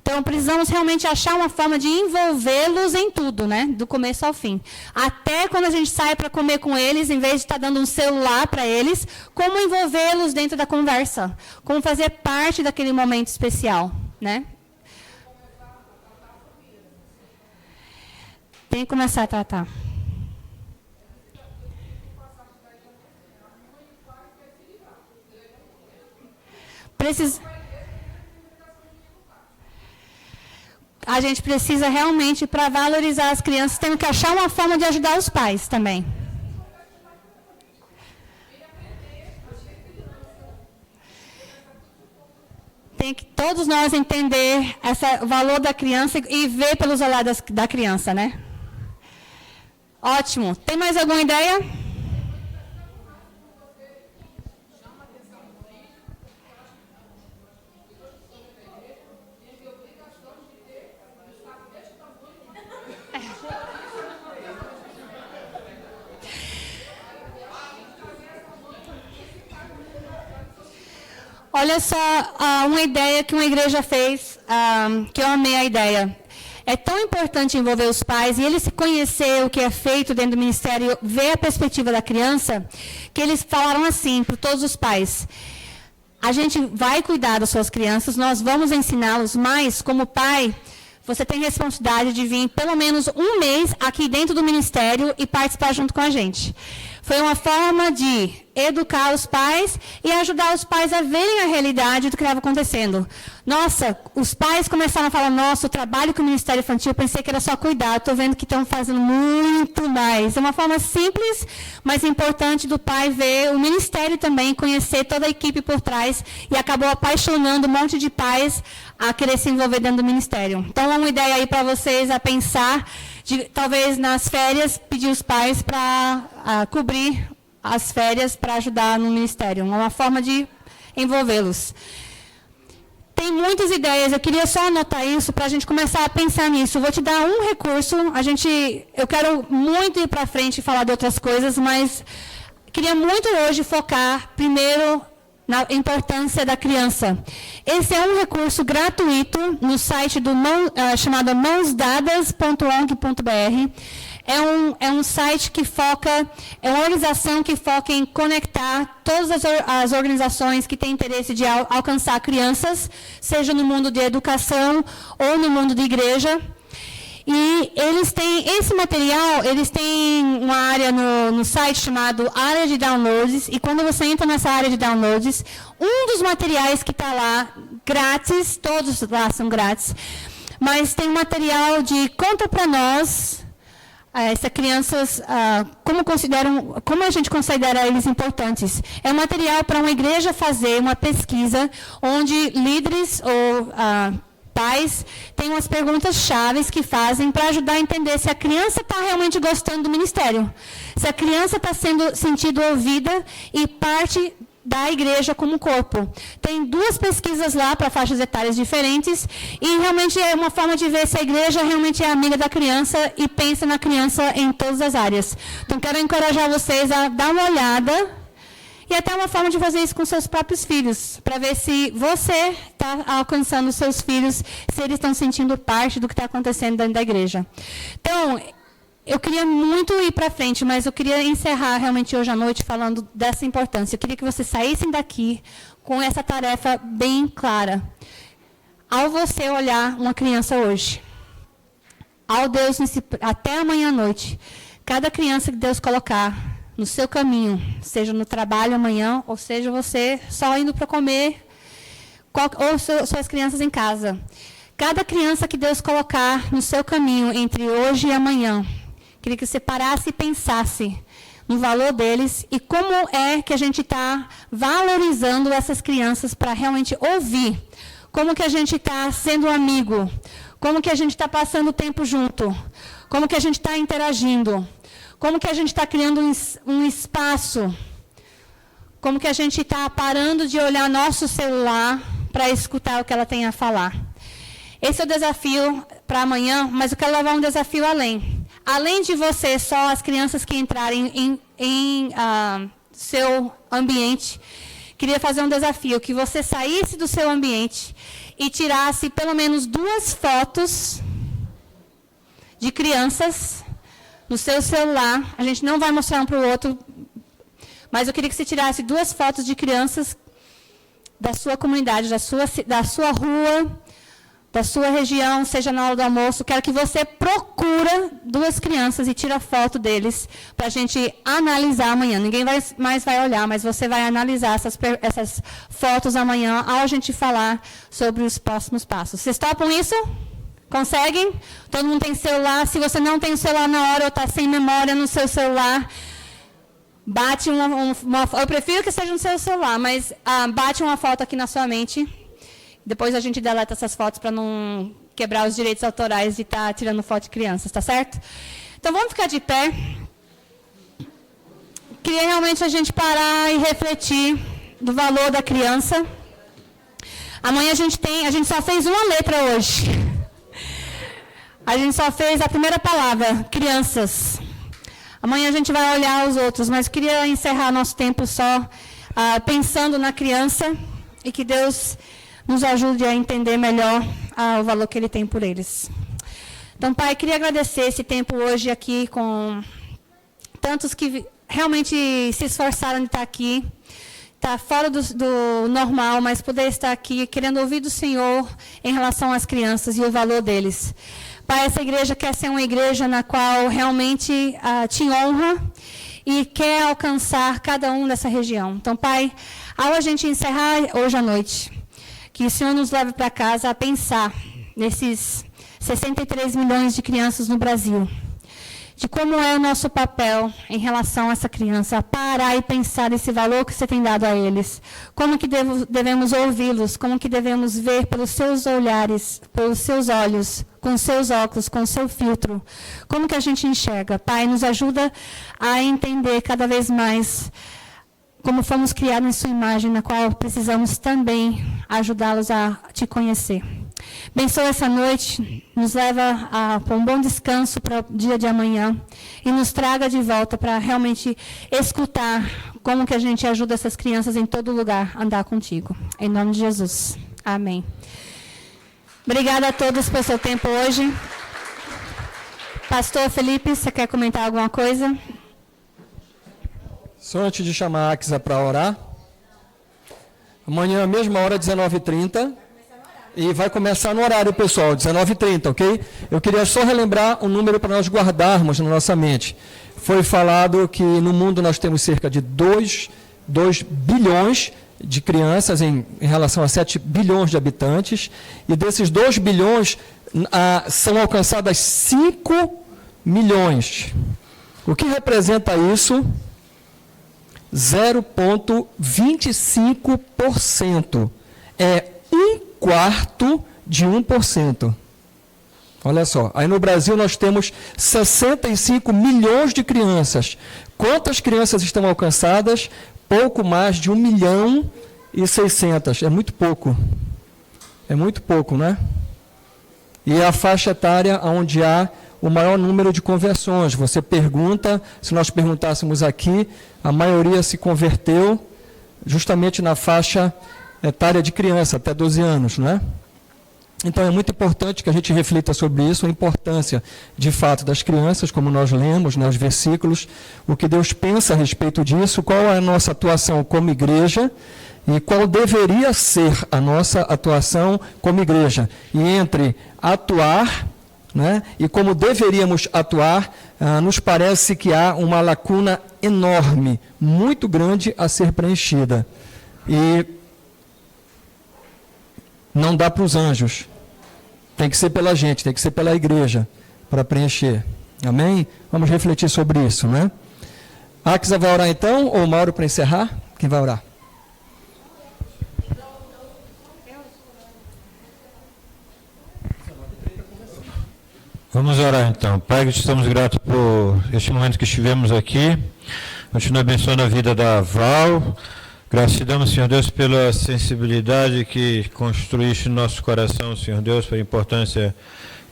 Então, precisamos realmente achar uma forma de envolvê-los em tudo, né? Do começo ao fim. Até quando a gente sai para comer com eles, em vez de estar dando um celular para eles, como envolvê-los dentro da conversa. Como fazer parte daquele momento especial, né? Tem que começar a tratar. A gente precisa realmente, para valorizar as crianças, temos que achar uma forma de ajudar os pais também. Tem que todos nós entender o valor da criança e ver pelos olhares da criança, né? Ótimo. Tem mais alguma ideia? Olha só uma ideia que uma igreja fez, que eu amei a ideia. É tão importante envolver os pais e eles se conhecer o que é feito dentro do ministério, ver a perspectiva da criança, que eles falaram assim para todos os pais: a gente vai cuidar das suas crianças, nós vamos ensiná-los, mas como pai, você tem responsabilidade de vir pelo menos um mês aqui dentro do ministério e participar junto com a gente. Foi uma forma de educar os pais e ajudar os pais a verem a realidade do que estava acontecendo. Nossa, os pais começaram a falar: nossa, o trabalho com o Ministério Infantil, eu pensei que era só cuidar, estou vendo que estão fazendo muito mais. É uma forma simples, mas importante do pai ver o ministério também, conhecer toda a equipe por trás, e acabou apaixonando um monte de pais a querer se envolver dentro do ministério. Então, é uma ideia aí para vocês a pensar, de talvez nas férias pedir os pais para cobrir as férias para ajudar no ministério. Uma forma de envolvê-los. Tem muitas ideias, eu queria só anotar isso para a gente começar a pensar nisso. Vou te dar um recurso, eu quero muito ir para frente e falar de outras coisas, mas queria muito hoje focar primeiro na importância da criança. Esse é um recurso gratuito no site chamado mãosdadas.org.br. É um site que é uma organização que foca em conectar todas as organizações que têm interesse de alcançar crianças, seja no mundo de educação ou no mundo de igreja. E eles têm esse material, eles têm uma área no site chamado área de downloads, e quando você entra nessa área de downloads, um dos materiais que está lá, grátis, todos lá são grátis, mas tem material de conta para nós, essas crianças, como a gente considera eles importantes. É um material para uma igreja fazer uma pesquisa, onde líderes ou pais têm umas perguntas chaves que fazem para ajudar a entender se a criança está realmente gostando do ministério, se a criança está sendo sentido ouvida e parte da igreja como corpo. Tem 2 pesquisas lá para faixas etárias diferentes e realmente é uma forma de ver se a igreja realmente é amiga da criança e pensa na criança em todas as áreas. Então, quero encorajar vocês a dar uma olhada e até uma forma de fazer isso com seus próprios filhos, para ver se você está alcançando os seus filhos, se eles estão sentindo parte do que está acontecendo dentro da igreja. Então, eu queria muito ir para frente, mas eu queria encerrar realmente hoje à noite falando dessa importância. Eu queria que vocês saíssem daqui com essa tarefa bem clara. Ao você olhar uma criança hoje, ao Deus, até amanhã à noite, cada criança que Deus colocar no seu caminho, seja no trabalho amanhã, ou seja você só indo para comer, ou suas crianças em casa. Cada criança que Deus colocar no seu caminho entre hoje e amanhã, queria que você parasse e pensasse no valor deles e como é que a gente está valorizando essas crianças para realmente ouvir. Como que a gente está sendo amigo, como que a gente está passando o tempo junto, como que a gente está interagindo, como que a gente está criando um espaço, como que a gente está parando de olhar nosso celular para escutar o que ela tem a falar. Esse é o desafio para amanhã, mas eu quero levar um desafio além. Além de você, só as crianças que entrarem em seu ambiente, queria fazer um desafio, que você saísse do seu ambiente e tirasse pelo menos 2 fotos de crianças no seu celular. A gente não vai mostrar um para o outro, mas eu queria que você tirasse 2 fotos de crianças da sua comunidade, da sua rua, da sua região, seja na hora do almoço. Quero que você procura 2 crianças e tira foto deles para a gente analisar amanhã. Ninguém mais vai olhar, mas você vai analisar essas fotos amanhã ao a gente falar sobre os próximos passos. Vocês topam isso? Conseguem? Todo mundo tem celular. Se você não tem o celular na hora ou está sem memória no seu celular, bate uma eu prefiro que seja no seu celular, mas bate uma foto aqui na sua mente. Depois a gente deleta essas fotos para não quebrar os direitos autorais de estar tirando foto de crianças, tá certo? Então vamos ficar de pé. Queria realmente a gente parar e refletir do valor da criança. Amanhã a gente só fez uma letra hoje. A gente só fez a primeira palavra, crianças. Amanhã a gente vai olhar os outros, mas queria encerrar nosso tempo só pensando na criança e que Deus nos ajude a entender melhor o valor que Ele tem por eles. Então, Pai, queria agradecer esse tempo hoje aqui com tantos que realmente se esforçaram de estar aqui. Está fora do normal, mas poder estar aqui querendo ouvir do Senhor em relação às crianças e o valor deles. Pai, essa igreja quer ser uma igreja na qual realmente te honra e quer alcançar cada um dessa região. Então, Pai, ao a gente encerrar hoje à noite, que o Senhor nos leve para casa a pensar nesses 63 milhões de crianças no Brasil, de como é o nosso papel em relação a essa criança, a parar e pensar nesse valor que você tem dado a eles, como que devemos ouvi-los, como que devemos ver pelos seus olhares, pelos seus olhos, com seus óculos, com seu filtro, como que a gente enxerga. Pai, nos ajuda a entender cada vez mais como fomos criados em sua imagem, na qual precisamos também ajudá-los a te conhecer. Abençoa essa noite, nos leva para um bom descanso para o dia de amanhã e nos traga de volta para realmente escutar como que a gente ajuda essas crianças em todo lugar a andar contigo. Em nome de Jesus. Amém. Obrigada a todos pelo seu tempo hoje. Pastor Felipe, você quer comentar alguma coisa? Só antes de chamar a Axa para orar, amanhã, mesma hora, 19h30, e vai começar no horário, pessoal, 19h30, ok? Eu queria só relembrar um número para nós guardarmos na nossa mente. Foi falado que no mundo nós temos cerca de 2 bilhões de crianças em relação a 7 bilhões de habitantes, e desses 2 bilhões são alcançadas 5 milhões. O que representa isso? 0,25%. É 1/4 de 1%. Olha só, aí no Brasil nós temos 65 milhões de crianças. Quantas crianças estão alcançadas? Pouco mais de 1.600.000. É muito pouco. É muito pouco, né? E é a faixa etária onde há o maior número de conversões. Você pergunta, se nós perguntássemos aqui, a maioria se converteu justamente na faixa etária de criança, até 12 anos, não é? Então é muito importante que a gente reflita sobre isso, a importância, de fato, das crianças, como nós lemos, né, os versículos, o que Deus pensa a respeito disso, qual é a nossa atuação como igreja e qual deveria ser a nossa atuação como igreja. E entre atuar, né, e como deveríamos atuar, nos parece que há uma lacuna enorme, muito grande a ser preenchida. E não dá para os anjos. Tem que ser pela gente, tem que ser pela igreja para preencher. Amém? Vamos refletir sobre isso, né? Axa vai orar então, ou Mauro para encerrar? Quem vai orar? Vamos orar então. Pai, estamos gratos por este momento que estivemos aqui. Continua abençoando a vida da Val. Graças te damos, Senhor Deus, pela sensibilidade que construíste no nosso coração, Senhor Deus, pela importância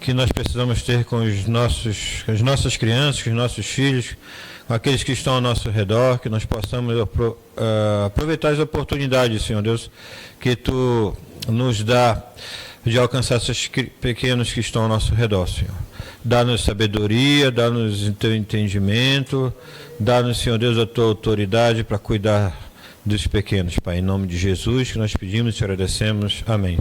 que nós precisamos ter com as nossas crianças, com os nossos filhos, com aqueles que estão ao nosso redor, que nós possamos aproveitar as oportunidades, Senhor Deus, que Tu nos dá de alcançar esses pequenos que estão ao nosso redor, Senhor. Dá-nos sabedoria, dá-nos o teu entendimento, dá-nos, Senhor Deus, a tua autoridade para cuidar dos pequenos, Pai. Em nome de Jesus que nós pedimos e te agradecemos. Amém.